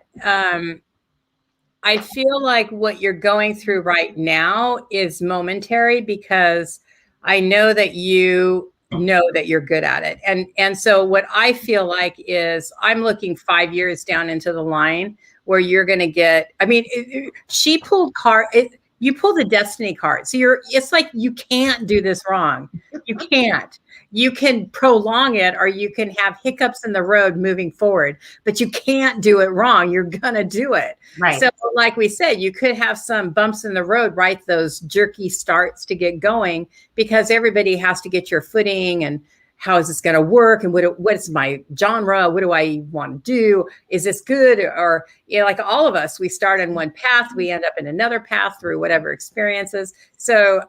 I feel like what you're going through right now is momentary because I know that you know that you're good at it. And so what I feel like is I'm looking 5 years down into the line where you're going to get, I mean, she pulled you pulled the destiny card. So it's like, you can't do this wrong. You can't. You can prolong it or you can have hiccups in the road moving forward, but you can't do it wrong. You're going to do it. Right. So like we said, you could have some bumps in the road, right? Those jerky starts to get going because everybody has to get your footing and how is this going to work? And what's my genre? What do I want to do? Is this good? Or, like all of us, we start on one path, we end up in another path through whatever experiences. So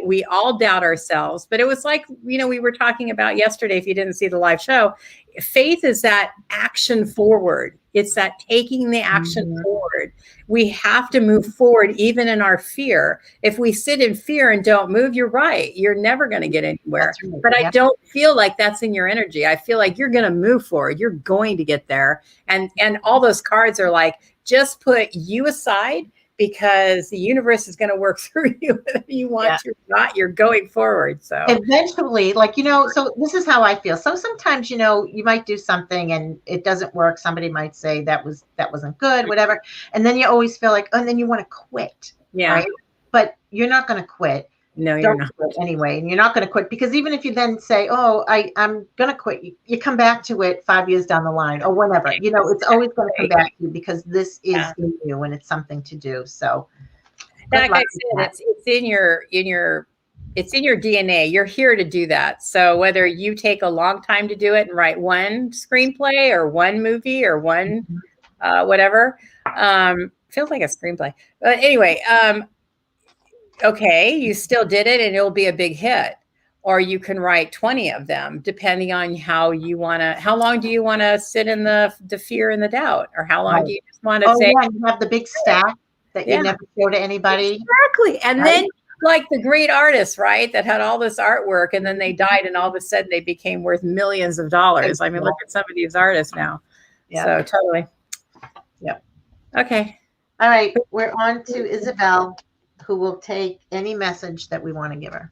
we all doubt ourselves, but it was like, we were talking about yesterday, if you didn't see the live show, faith is that action forward. It's that taking the action forward. We have to move forward, even in our fear. If we sit in fear and don't move, you're right. You're never going to get anywhere. Right. But I don't feel like that's in your energy. I feel like you're going to move forward. You're going to get there. And all those cards are like, just put you aside because the universe is going to work through you whether you want to or not. You're going forward. So eventually, so this is how I feel. So sometimes, you might do something and it doesn't work. Somebody might say that wasn't good, whatever. And then you always feel like, oh, and then you want to quit. Yeah. Right? But you're not going to quit. No, you're not. Anyway, and you're not going to quit because even if you then say, oh, I'm going to quit, you come back to it 5 years down the line or whenever, it's always going to come back to you because this is in you and it's something to do. So like I said, it's in your DNA. You're here to do that. So whether you take a long time to do it and write one screenplay or one movie or one whatever, feels like a screenplay. But anyway, okay, you still did it and it'll be a big hit. Or you can write 20 of them, depending on how long do you want to sit in the fear and the doubt? Or how long do you just want to say? Yeah, you have the big stack that you never show to anybody. Exactly. And then like the great artists, right, that had all this artwork and then they died and all of a sudden they became worth millions of dollars. I mean, look at some of these artists now. Yeah. So totally. Yep. Okay. All right. We're on to Isabel, who will take any message that we want to give her.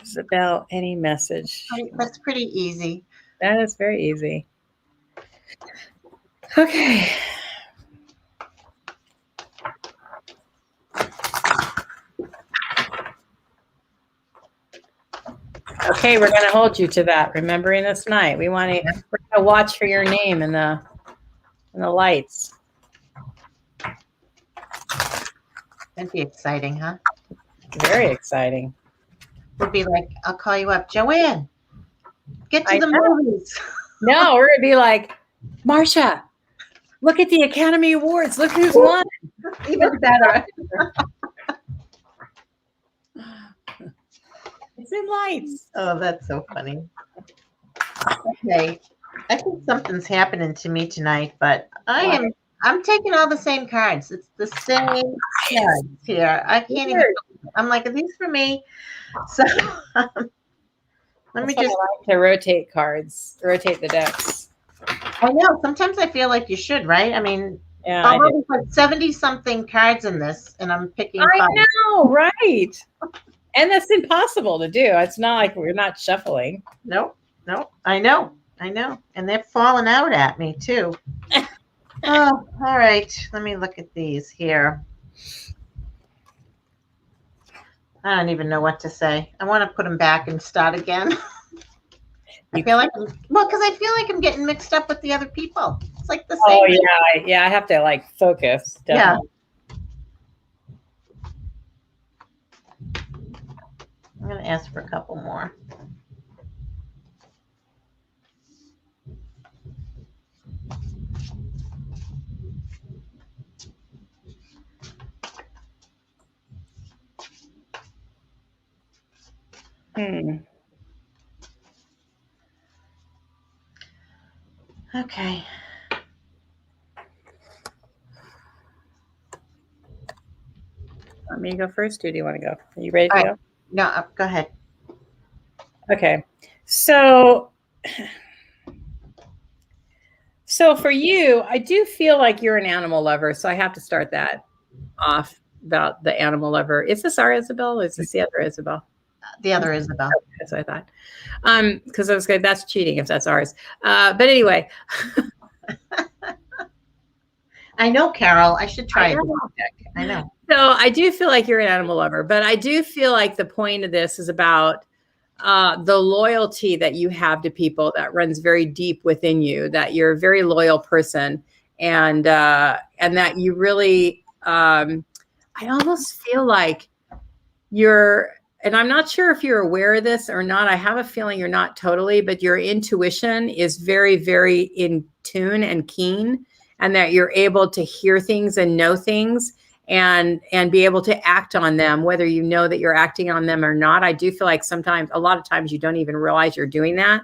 Isabel, any message? That's pretty easy. That is very easy. Okay. Okay, we're going to hold you to that. Remembering this night, we're going to watch for your name in the lights. That'd be exciting, huh? Very exciting. Would be like, I'll call you up, JoAnne. Get to the movies. No, we're gonna be like, Marcha, look at the Academy Awards. Look who's won. Even better. It's in lights. Oh, that's so funny. Okay, I think something's happening to me tonight, but I'm taking all the same cards. It's the same cards here. I can't even. I'm like, are these for me? So let me just like to rotate cards, rotate the decks. I know. Sometimes I feel like you should, right? I mean, yeah, there's like 70-something cards in this, and I'm picking 5. I know, right? And that's impossible to do. It's not like we're not shuffling. Nope. I know. And they're falling out at me too. Oh, all right. Let me look at these here. I don't even know what to say. I want to put them back and start again. I feel like, because I feel like I'm getting mixed up with the other people. It's like the same. Oh, yeah. I have to like focus. Definitely. Yeah. I'm going to ask for a couple more. Okay. Want me to go first, or do you want to go? Are you ready to go? No, go ahead. Okay. So So for you, I do feel like you're an animal lover. So I have to start that off about the animal lover. Is this our Isabel? Or is this the other Isabel? The other Isabel. That's what I thought. Because I was good. That's cheating if that's ours. But anyway. I know, Carol. I should try it. I know. So I do feel like you're an animal lover, but I do feel like the point of this is about the loyalty that you have to people that runs very deep within you, that you're a very loyal person, and that you really, I almost feel like you're, and I'm not sure if you're aware of this or not. I have a feeling you're not totally, but your intuition is very, very in tune and keen, and that you're able to hear things and know things and be able to act on them, whether you know that you're acting on them or not. I do feel like sometimes, a lot of times, you don't even realize you're doing that.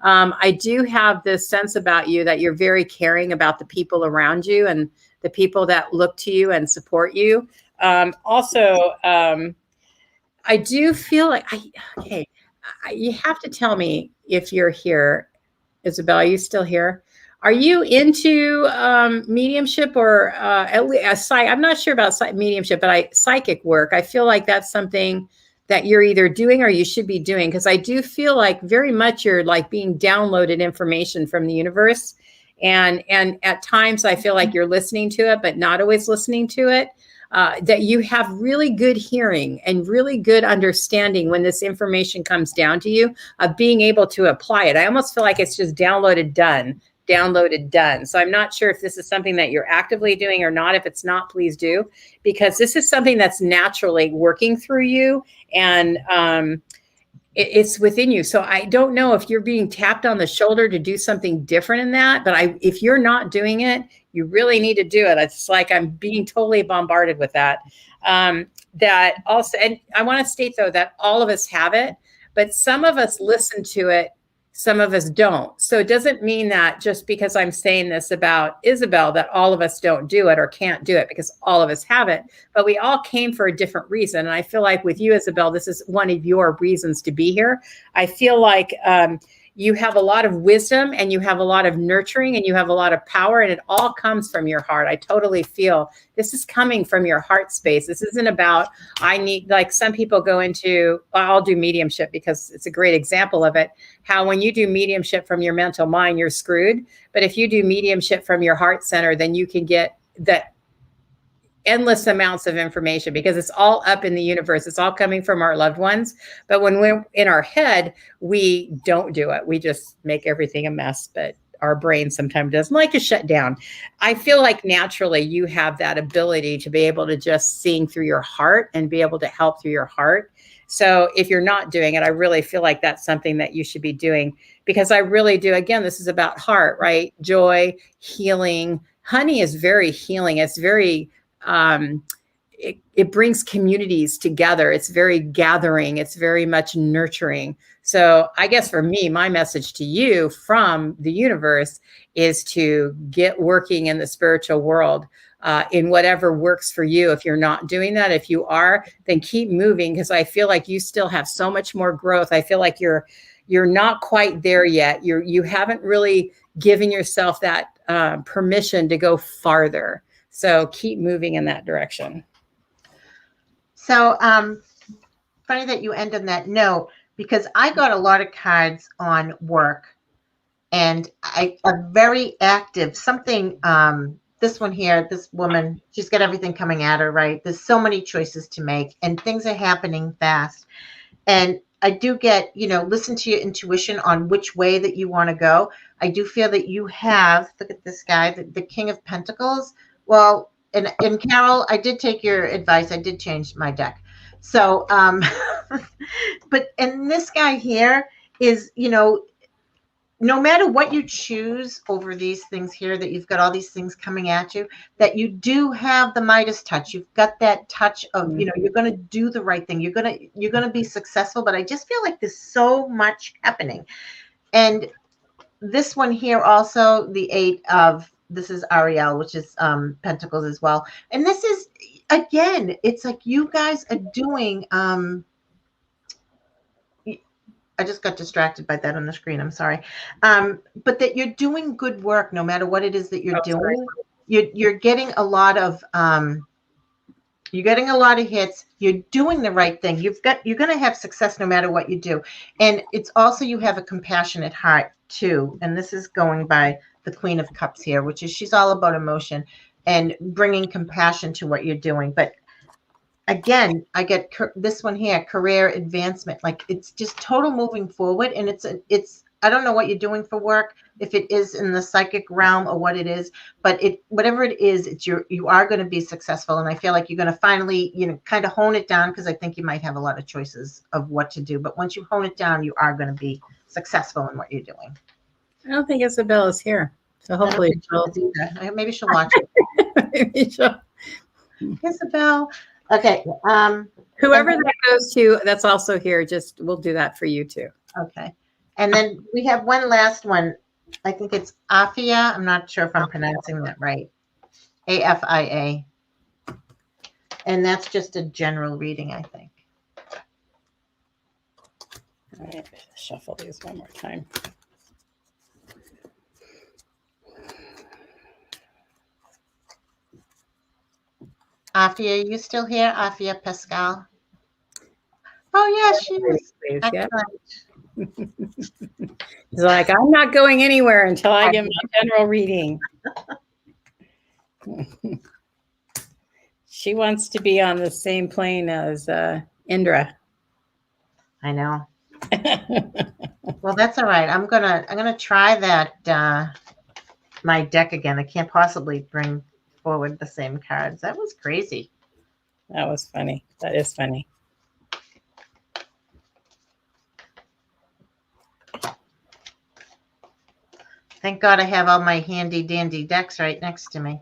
I do have this sense about you that you're very caring about the people around you and the people that look to you and support you. I do feel like you have to tell me if you're here. Isabel, are you still here? Are you into mediumship or at least I'm not sure about mediumship, but psychic work? I feel like that's something that you're either doing or you should be doing, because I do feel like very much you're like being downloaded information from the universe. And at times I feel like you're listening to it, but not always listening to it. That you have really good hearing and really good understanding when this information comes down to you, of being able to apply it. I almost feel like it's just downloaded, done. So I'm not sure if this is something that you're actively doing or not. If it's not, please do, because this is something that's naturally working through you, and it's within you. So I don't know if you're being tapped on the shoulder to do something different in that, but if you're not doing it, you really need to do it. It's like I'm being totally bombarded with that. That also, and I want to state though that all of us have it, but some of us listen to it, some of us don't. So it doesn't mean that just because I'm saying this about Isabel, that all of us don't do it or can't do it, because all of us have it, but we all came for a different reason. And I feel like with you, Isabel, this is one of your reasons to be here. I feel like you have a lot of wisdom, and you have a lot of nurturing, and you have a lot of power, and it all comes from your heart. I totally feel this is coming from your heart space. This isn't about, I need, like some people go into, I'll do mediumship because it's a great example of it, how when you do mediumship from your mental mind, you're screwed. But if you do mediumship from your heart center, then you can get that endless amounts of information, because it's all up in the universe. It's all coming from our loved ones. But when we're in our head, we don't do it. We just make everything a mess. But our brain sometimes doesn't like to shut down. I feel like naturally you have that ability to be able to just seeing through your heart and be able to help through your heart. So if you're not doing it, I really feel like that's something that you should be doing, because I really do. Again, this is about heart, right? Joy, healing. Honey is very healing. It's very it brings communities together. It's very gathering. It's very much nurturing. So I guess for me, my message to you from the universe is to get working in the spiritual world, in whatever works for you. If you're not doing that, if you are, then keep moving, because I feel like you still have so much more growth. I feel like you're not quite there yet. You haven't really given yourself that permission to go farther. So keep moving in that direction. So funny that you end on that note, because I got a lot of cards on work, and I are very active. Something, this one here, this woman, she's got everything coming at her, right? There's so many choices to make, and things are happening fast. And I do get, listen to your intuition on which way that you want to go. I do feel that you have, look at this guy, the King of Pentacles. Well, and Carol, I did take your advice. I did change my deck. So, and this guy here is, no matter what you choose over these things here, that you've got all these things coming at you, that you do have the Midas touch. You've got that touch of, you're going to do the right thing. You're going to be successful. But I just feel like there's so much happening. And this one here also, the this is Ariel, which is Pentacles as well. And this is, again, it's like you guys are doing, I just got distracted by that on the screen. I'm sorry. But that you're doing good work no matter what it is that you're doing. You're getting a lot of hits. You're doing the right thing. You're going to have success no matter what you do. And it's also, you have a compassionate heart too. And this is going by the Queen of Cups here, which is, she's all about emotion and bringing compassion to what you're doing. But again, I get this one here, career advancement. Like, it's just total moving forward. And it's, I don't know what you're doing for work, if it is in the psychic realm or what it is, but whatever it is, you are going to be successful. And I feel like you're going to finally, kind of hone it down, because I think you might have a lot of choices of what to do. But once you hone it down, you are going to be successful in what you're doing. I don't think Isabel is here. So hopefully maybe she'll watch it. Maybe she'll. Isabel. Okay. Whoever that goes to, that's also here. We'll do that for you too. Okay. And then we have one last one. I think it's Afia. I'm not sure if I'm pronouncing that right. AFIA. And that's just a general reading, I think. All right. Shuffle these one more time. Afia, are you still here? Afia Pascal? Oh, yeah, she is. He's like, I'm not going anywhere until I get my general reading. She wants to be on the same plane as Indra. I know. Well, that's all right. I'm gonna try that my deck again. I can't possibly bring forward the same cards. That was crazy. That was funny. That is funny. Thank God I have all my handy dandy decks right next to me.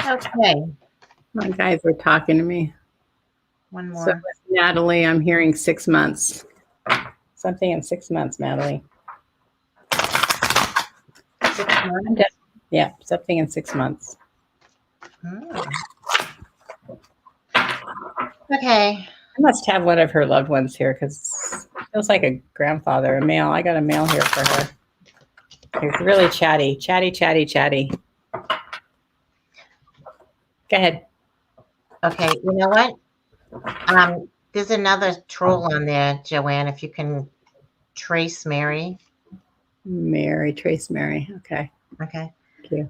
Okay. My guys are talking to me. One more. So with Natalie, I'm hearing 6 months. Something in 6 months, Natalie. 6 months? Yeah, something in 6 months. Okay. I must have one of her loved ones here, because it feels like a grandfather, a male. I got a male here for her. He's really chatty. Go ahead. Okay, you know what? There's another troll on there, JoAnne, if you can trace Mary. Trace Mary. Okay. Okay. Thank you.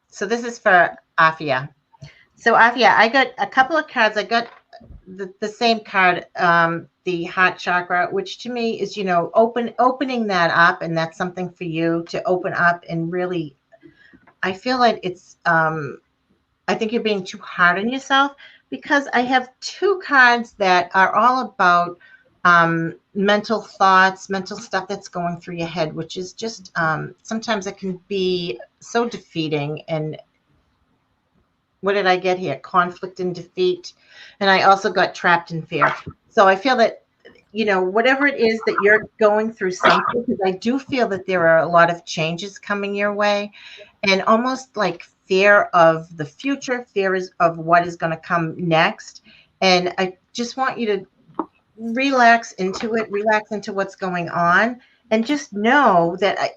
So this is for Afia. So Afia, I got a couple of cards. I got the same card, the heart chakra, which to me is, opening that up, and that's something for you to open up and really, I feel like it's, I think you're being too hard on yourself, because I have 2 cards that are all about mental thoughts, mental stuff that's going through your head, which is just, sometimes it can be so defeating. And what did I get here? Conflict and defeat. And I also got trapped in fear. So I feel that, whatever it is that you're going through something, because I do feel that there are a lot of changes coming your way, and almost like fear of the future, of what is going to come next. And I just want you to relax into it, relax into what's going on, and just know that,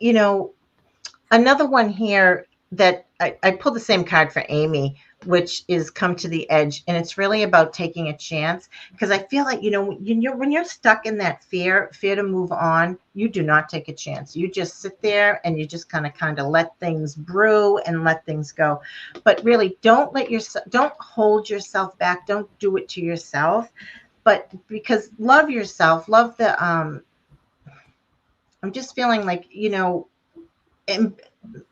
another one here that I pulled the same card for Amy, which is come to the edge. And it's really about taking a chance, because I feel like, when you're stuck in that fear to move on, you do not take a chance. You just sit there and you just kind of let things brew and let things go. But really, don't hold yourself back. Don't do it to yourself. But because love yourself, love I'm just feeling like,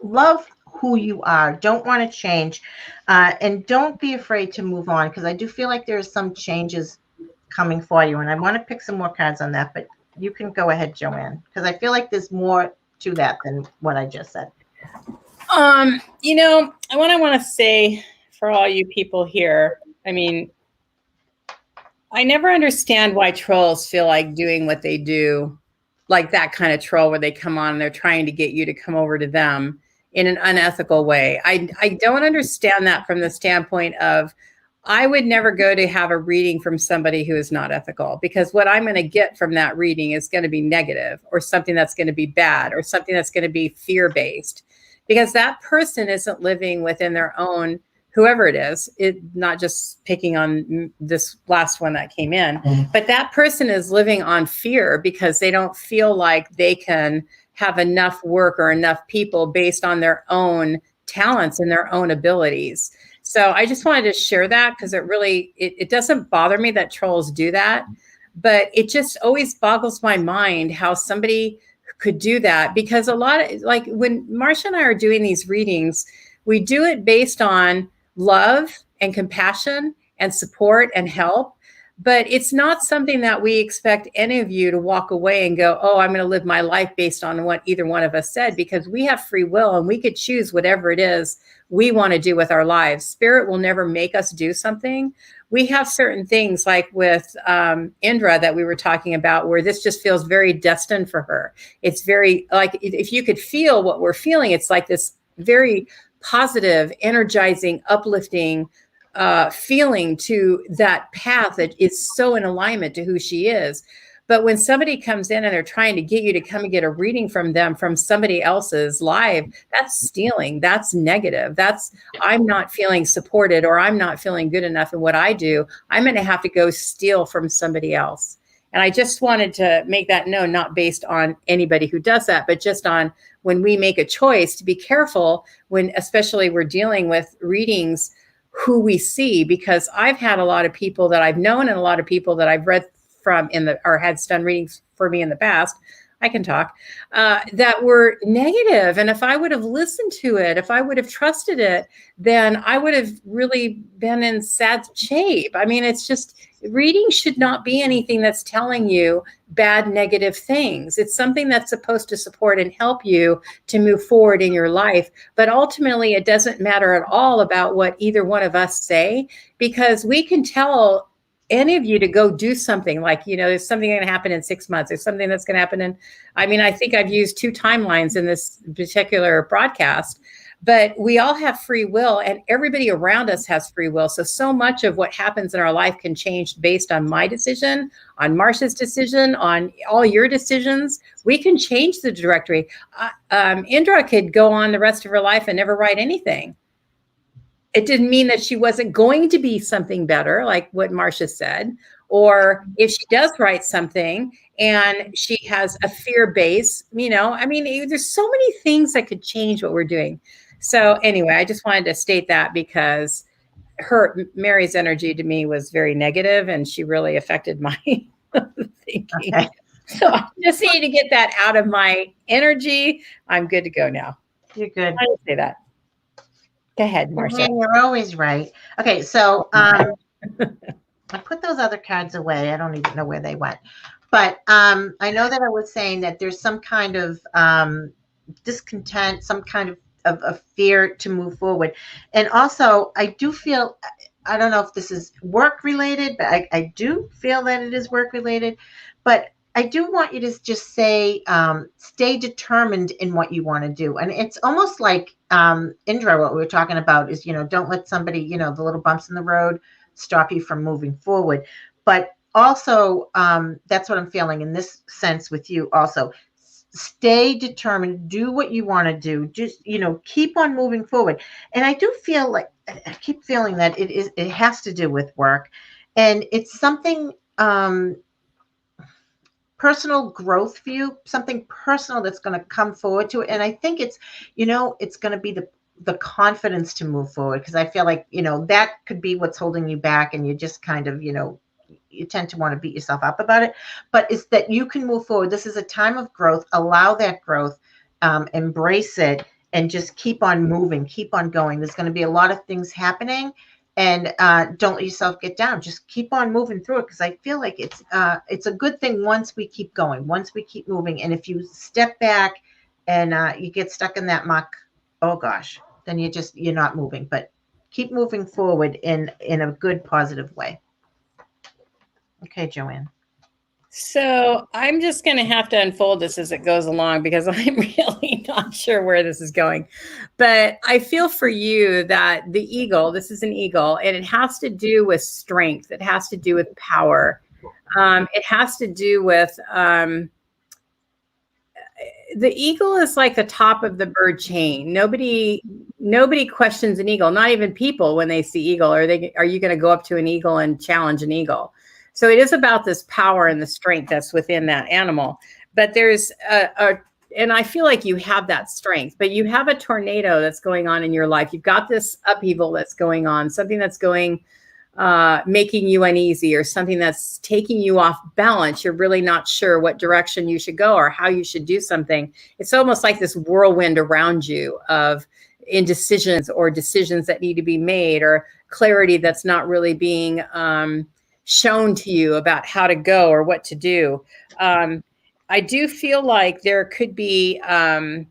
love who you are. Don't want to change. And don't be afraid to move on, because I do feel like there's some changes coming for you. And I want to pick some more cards on that, but you can go ahead, JoAnne, because I feel like there's more to that than what I just said. What I want to say for all you people here, I mean, I never understand why trolls feel like doing what they do, like that kind of troll where they come on and they're trying to get you to come over to them in an unethical way. I don't understand that from the standpoint of, I would never go to have a reading from somebody who is not ethical, because what I'm going to get from that reading is going to be negative, or something that's going to be bad, or something that's going to be fear-based, because that person isn't living within their own, whoever it is, not just picking on this last one that came in, but that person is living on fear because they don't feel like they can have enough work or enough people based on their own talents and their own abilities. So I just wanted to share that, because it doesn't bother me that trolls do that, but it just always boggles my mind how somebody could do that. Because a lot of, like, when Marcha and I are doing these readings, we do it based on love and compassion and support and help. But it's not something that we expect any of you to walk away and go, oh, I'm going to live my life based on what either one of us said, because we have free will and we could choose whatever it is we want to do with our lives. Spirit will never make us do something. We have certain things, like with Indra that we were talking about, where this just feels very destined for her. It's very, like, if you could feel what we're feeling, it's like this very positive, energizing, uplifting feeling to that path that is so in alignment to who she is. But when somebody comes in and they're trying to get you to come and get a reading from them from somebody else's live, that's stealing. That's negative. That's, I'm not feeling supported, or I'm not feeling good enough in what I do. I'm going to have to go steal from somebody else. And I just wanted to make that known, not based on anybody who does that, but just on when we make a choice to be careful when, especially, we're dealing with readings, who we see. Because I've had a lot of people that I've known and a lot of people that I've read from or had done readings for me in the past, I can talk, that were negative. And if I would have listened to it, if I would have trusted it, then I would have really been in sad shape. I mean, it's just, reading should not be anything that's telling you bad, negative things. It's something that's supposed to support and help you to move forward in your life. But ultimately, it doesn't matter at all about what either one of us say, because we can tell any of you to go do something, like, there's something going to happen in 6 months. There's something that's going to happen I think I've used 2 timelines in this particular broadcast, but we all have free will, and everybody around us has free will. So much of what happens in our life can change based on my decision, on Marcia's decision, on all your decisions. We can change the trajectory. Indra could go on the rest of her life and never write anything. It didn't mean that she wasn't going to be something better, like what Marcha said. Or if she does write something and she has a fear base, there's so many things that could change what we're doing. So anyway, I just wanted to state that, because Mary's energy to me was very negative, and she really affected my thinking. Okay. So I just need to get that out of my energy. I'm good to go now. You're good. I didn't say that. Go ahead, Marcia. You're always right. Okay, so I put those other cards away. I don't even know where they went. But I know that I was saying that there's some kind of discontent, some kind of fear to move forward. And also, I do feel, I don't know if this is work related, but I do feel that it is work related. But I do want you to just say, stay determined in what you want to do. And it's almost like Indra, what we were talking about is, don't let somebody, the little bumps in the road stop you from moving forward. But also, that's what I'm feeling in this sense with you also. Stay determined, do what you want to do. Just, keep on moving forward. And I do feel like, I keep feeling that it has to do with work. And it's something, personal growth for you, something personal that's going to come forward to it. And I think it's, it's going to be the confidence to move forward, because I feel like, that could be what's holding you back, and you're just kind of, you tend to want to beat yourself up about it, but it's that you can move forward. This is a time of growth. Allow that growth, embrace it, and just keep on moving, keep on going. There's going to be a lot of things happening, and don't let yourself get down. Just keep on moving through it, because I feel like it's a good thing once we keep going, once we keep moving. And if you step back and you get stuck in that muck, oh gosh, then you're not moving. But keep moving forward in a good, positive way. Okay, JoAnne. So I'm just going to have to unfold this as it goes along, because I'm really not sure where this is going. But I feel for you that the eagle, this is an eagle, and it has to do with strength. It has to do with power. It has to do with the eagle is like the top of the bird chain. Nobody questions an eagle, not even people, when they see eagle. Are you going to go up to an eagle and challenge an eagle? So it is about this power and the strength that's within that animal. But there's and I feel like you have that strength, but you have a tornado that's going on in your life. You've got this upheaval that's going on, something that's going, making you uneasy, or something that's taking you off balance. You're really not sure what direction you should go or how you should do something. It's almost like this whirlwind around you of indecisions, or decisions that need to be made, or clarity that's not really being shown to you about how to go or what to do. I do feel like there could be, I'm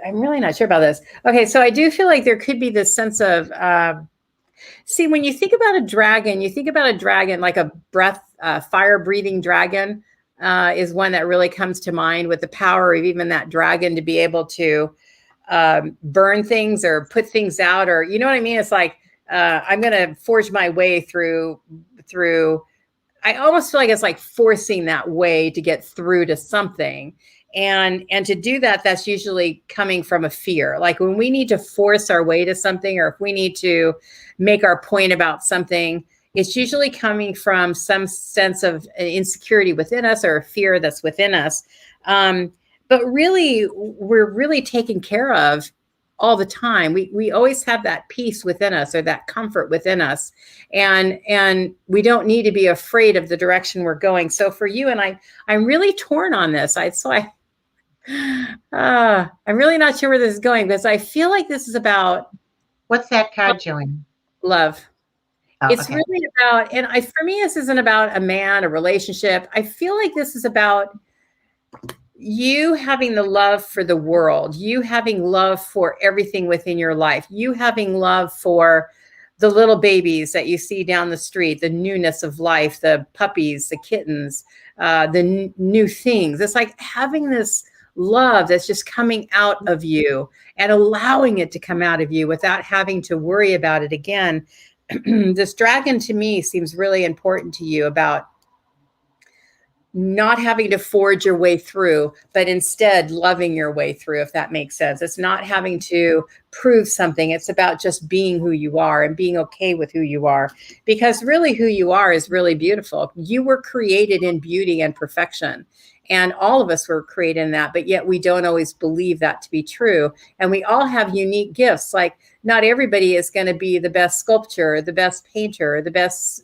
really not sure about this. Okay, so I do feel like there could be this sense of, see, when you think about a dragon, you think about a dragon like a fire-breathing dragon is one that really comes to mind, with the power of even that dragon to be able to burn things or put things out, or, you know what I mean? It's like, I'm going to forge my way through. I almost feel like it's like forcing that way to get through to something. And to do that, that's usually coming from a fear. Like when we need to force our way to something, or if we need to make our point about something, it's usually coming from some sense of insecurity within us, or a fear that's within us. But really, we're really taken care of all the time. We always have that peace within us, or that comfort within us. And we don't need to be afraid of the direction we're going. So for you, and I'm really torn on this. I'm really not sure where this is going, because I feel like this is about, what's that card, JoAnne? Love. Oh, it's okay. really about, and for me, this isn't about a man, a relationship. I feel like this is about you having the love for the world, you having love for everything within your life, you having love for the little babies that you see down the street, the newness of life, the puppies, the kittens, the new things. It's like having this love that's just coming out of you and allowing it to come out of you without having to worry about it again. This dragon to me seems really important to you, about not having to forge your way through, but instead loving your way through, if that makes sense. It's not having to prove something. It's about just being who you are and being okay with who you are, because really who you are is really beautiful. You were created in beauty and perfection, and all of us were created in that, but yet we don't always believe that to be true. And we all have unique gifts. Like not everybody is going to be the best sculptor, the best painter, the best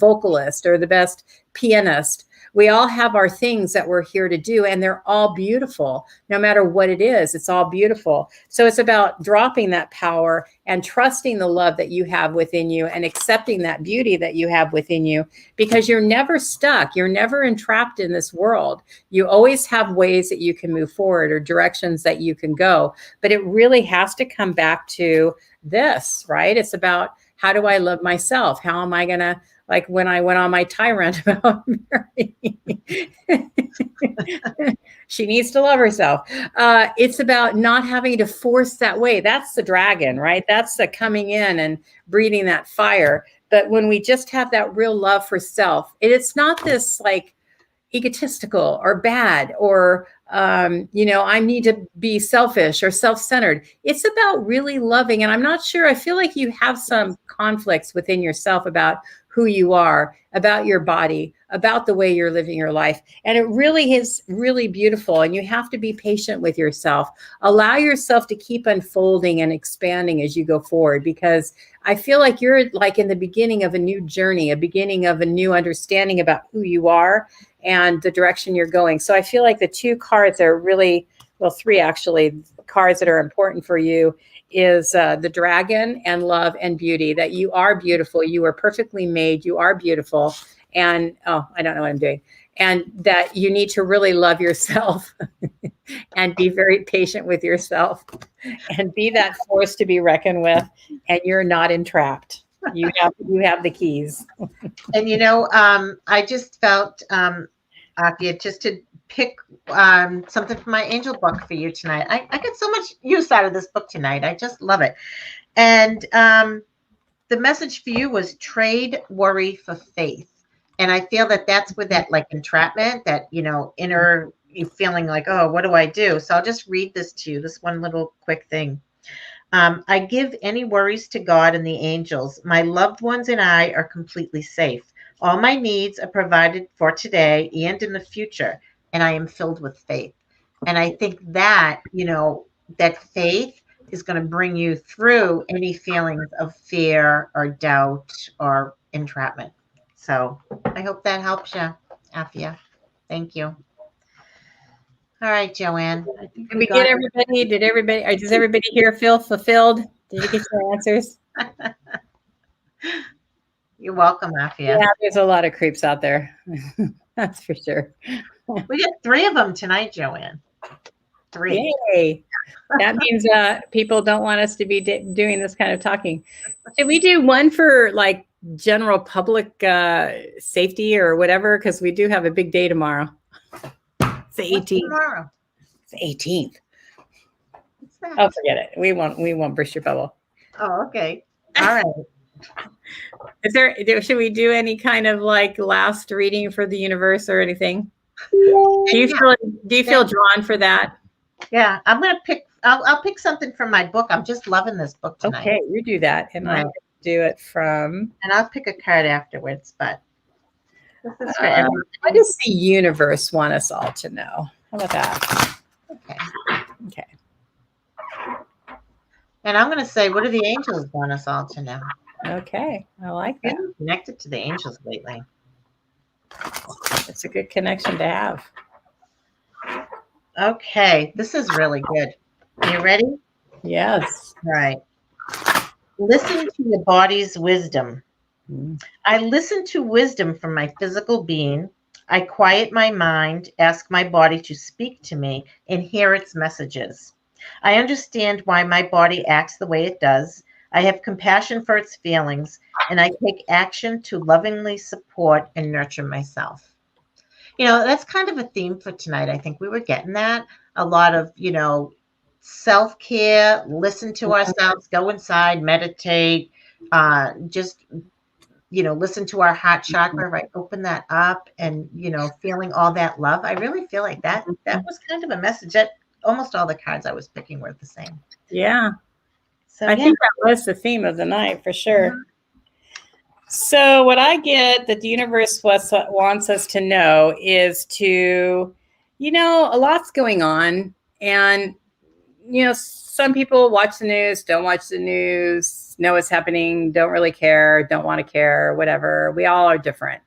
vocalist, or the best pianist. We all have our things that we're here to do, and they're all beautiful. No matter what it is, it's all beautiful. So it's about dropping that power and trusting the love that you have within you, and accepting that beauty that you have within you, because you're never stuck. You're never entrapped in this world. You always have ways that you can move forward, or directions that you can go. But it really has to come back to this, right? It's about, how do I love myself? How am I going to, like when I went on my tyrant about Mary, she needs to love herself. It's about not having to force that way. That's the dragon, right? That's the coming in and breathing that fire. But when we just have that real love for self, it's not this like egotistical or bad, or I need to be selfish or self-centered. It's about really loving. And I'm not sure, I feel like you have some conflicts within yourself about who you are, about your body, about the way you're living your life. And it really is really beautiful. And you have to be patient with yourself. Allow yourself to keep unfolding and expanding as you go forward, because I feel like you're like in the beginning of a new journey, a beginning of a new understanding about who you are and the direction you're going. So I feel like the two cards are really, well, three actually, cards that are important for you is the dragon and love and beauty, that you are beautiful. You are perfectly made. You are beautiful. And, oh, I don't know what I'm doing. And that you need to really love yourself and be very patient with yourself and be that force to be reckoned with. And you're not entrapped. You have the keys. And I just felt, Afia, just to pick something from my angel book for you tonight. I get so much use out of this book tonight. I just love it. And the message for you was trade worry for faith. And I feel that that's with that like entrapment, that, inner you feeling like, oh, what do I do? So I'll just read this to you, this one little quick thing. I give any worries to God and the angels. My loved ones and I are completely safe. All my needs are provided for today and in the future, and I am filled with faith. And I think that, that faith is going to bring you through any feelings of fear or doubt or entrapment. So I hope that helps you, Afia. Thank you. All right, JoAnne. Did we get everybody? Does everybody here feel fulfilled? Did you get your answers? You're welcome, Afia. Yeah, there's a lot of creeps out there. That's for sure. We got 3 of them tonight, JoAnne. 3. Yay. That means people don't want us to be doing this kind of talking. Should we do one for like general public safety or whatever? Because we do have a big day tomorrow. It's the 18th. Tomorrow? It's the 18th. What's that? Oh, forget it. We won't burst your bubble. Oh, okay. All right. Should we do any kind of like last reading for the universe or anything? Do you feel drawn for that? Yeah, I'm gonna pick. I'll pick something from my book. I'm just loving this book tonight. Okay, you do that, and I'm gonna do it from. And I'll pick a card afterwards. But this is for everyone. What does the universe want us all to know? How about that? Okay. And I'm gonna say, what do the angels want us all to know? Okay, I like that. I'm connected to the angels lately. It's a good connection to have. Okay, this is really good. You ready? Yes. All right. Listen to your body's wisdom. I listen to wisdom from my physical being. I quiet my mind, ask my body to speak to me, and hear its messages. I understand why my body acts the way it does. I have compassion for its feelings, and I take action to lovingly support and nurture myself. That's kind of a theme for tonight. I think we were getting that. A lot of, self-care, listen to ourselves, go inside, meditate, just, listen to our heart chakra, right? Open that up and, feeling all that love. I really feel like that was kind of a message that almost all the cards I was picking were the same. Yeah. So I think that was the theme of the night for sure. Mm-hmm. So what I get that the universe wants us to know is to, a lot's going on. And, some people watch the news, don't watch the news, know what's happening, don't really care, don't want to care, whatever. We all are different.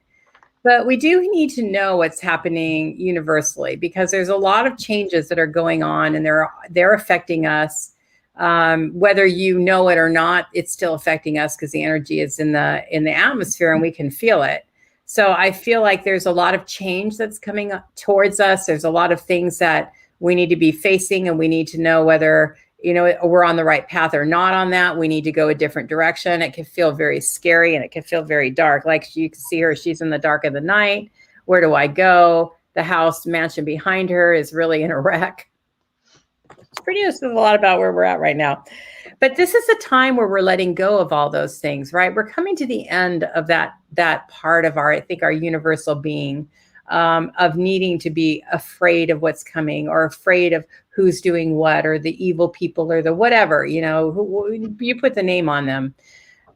But we do need to know what's happening universally, because there's a lot of changes that are going on and they're affecting us. Whether you know it or not, it's still affecting us because the energy is in the atmosphere and we can feel it. So I feel like there's a lot of change that's coming up towards us. There's a lot of things that we need to be facing, and we need to know whether, we're on the right path or not on that. We need to go a different direction. It can feel very scary and it can feel very dark. Like you can see her, she's in the dark of the night. Where do I go? The mansion behind her is really in a wreck. This is a lot about where we're at right now. But this is a time where we're letting go of all those things, right? We're coming to the end of that part of our universal being, of needing to be afraid of what's coming, or afraid of who's doing what, or the evil people, or the whatever, you put the name on them.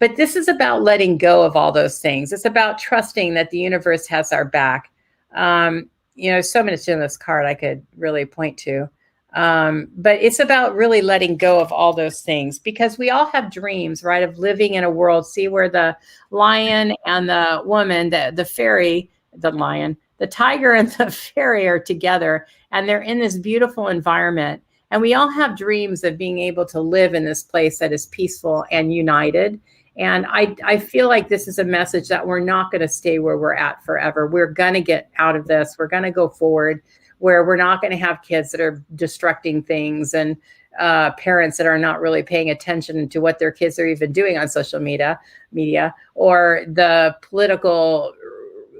But this is about letting go of all those things. It's about trusting that the universe has our back. So much in this card I could really point to. But it's about really letting go of all those things, because we all have dreams, right? Of living in a world, see, where the lion and the woman, the fairy, the lion, the tiger and the fairy are together, and they're in this beautiful environment. And we all have dreams of being able to live in this place that is peaceful and united. And I feel like this is a message that we're not going to stay where we're at forever. We're going to get out of this. We're going to go forward, where we're not going to have kids that are destructing things, and parents that are not really paying attention to what their kids are even doing on social media, or the political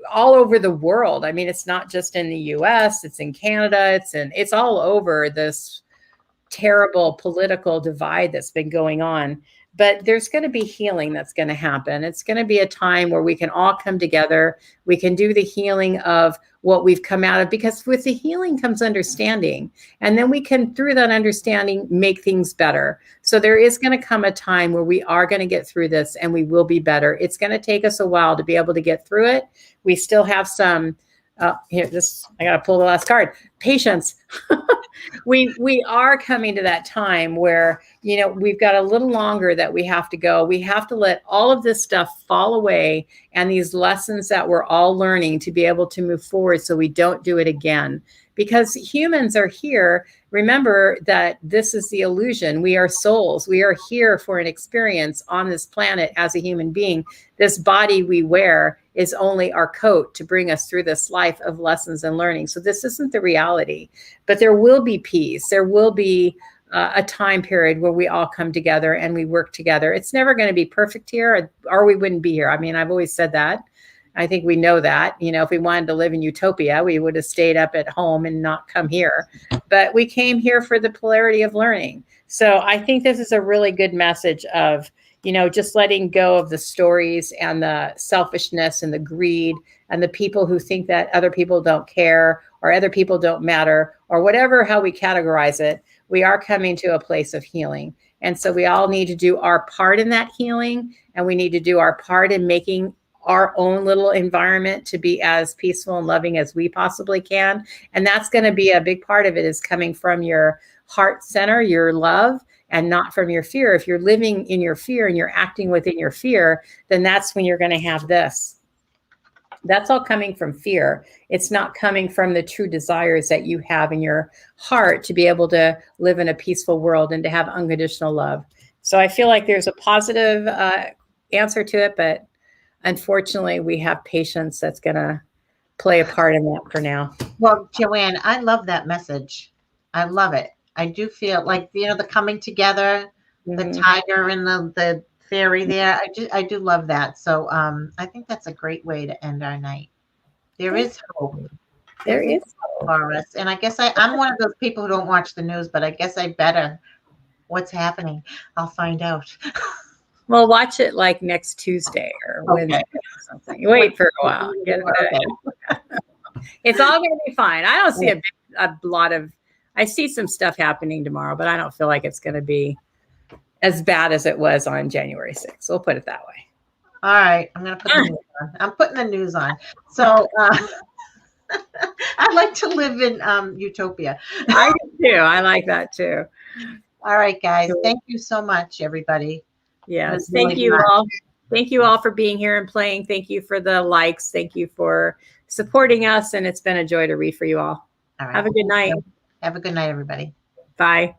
all over the world. I mean, it's not just in the US, it's in Canada, it's all over, this terrible political divide that's been going on. But there's going to be healing that's going to happen. It's going to be a time where we can all come together. We can do the healing of what we've come out of, because with the healing comes understanding. And then we can, through that understanding, make things better. So there is going to come a time where we are going to get through this and we will be better. It's going to take us a while to be able to get through it. We still have some, I got to pull the last card, patience. We are coming to that time where, we've got a little longer that we have to go. We have to let all of this stuff fall away, and these lessons that we're all learning, to be able to move forward so we don't do it again. Because humans are here. Remember that this is the illusion. We are souls. We are here for an experience on this planet as a human being. This body we wear is only our coat to bring us through this life of lessons and learning. So this isn't the reality, but there will be peace. There will be a time period where we all come together and we work together. It's never going to be perfect here, or we wouldn't be here. I mean, I've always said that. I think we know that, if we wanted to live in utopia, we would have stayed up at home and not come here. But we came here for the polarity of learning. So I think this is a really good message of, just letting go of the stories and the selfishness and the greed and the people who think that other people don't care or other people don't matter or whatever, how we categorize it. We are coming to a place of healing. And so we all need to do our part in that healing, and we need to do our part in making our own little environment to be as peaceful and loving as we possibly can. And that's going to be a big part of it, is coming from your heart center, your love, and not from your fear. If you're living in your fear and you're acting within your fear, then that's when you're going to have this. That's all coming from fear. It's not coming from the true desires that you have in your heart to be able to live in a peaceful world and to have unconditional love. So I feel like there's a positive answer to it, but unfortunately, we have patience that's going to play a part in that for now. Well, JoAnne, I love that message. I love it. I do feel like, the coming together, the tiger and the fairy there. I do love that. So I think that's a great way to end our night. There is hope. There is hope for us. And I guess I'm one of those people who don't watch the news, but I guess I better. What's happening? I'll find out. Well, watch it like next Tuesday or Wednesday or something. You wait for a while. It's all going to be fine. I don't see a lot of, I see some stuff happening tomorrow, but I don't feel like it's going to be as bad as it was on January 6th. We'll put it that way. All right. I'm going to put the news on. I'm putting the news on. So I like to live in utopia. I do too. I like that too. All right, guys. Thank you so much, everybody. Yes. Thank you all. Thank you all for being here and playing. Thank you for the likes. Thank you for supporting us. And it's been a joy to read for you all. All right. Have a good night. Have a good night, everybody. Bye.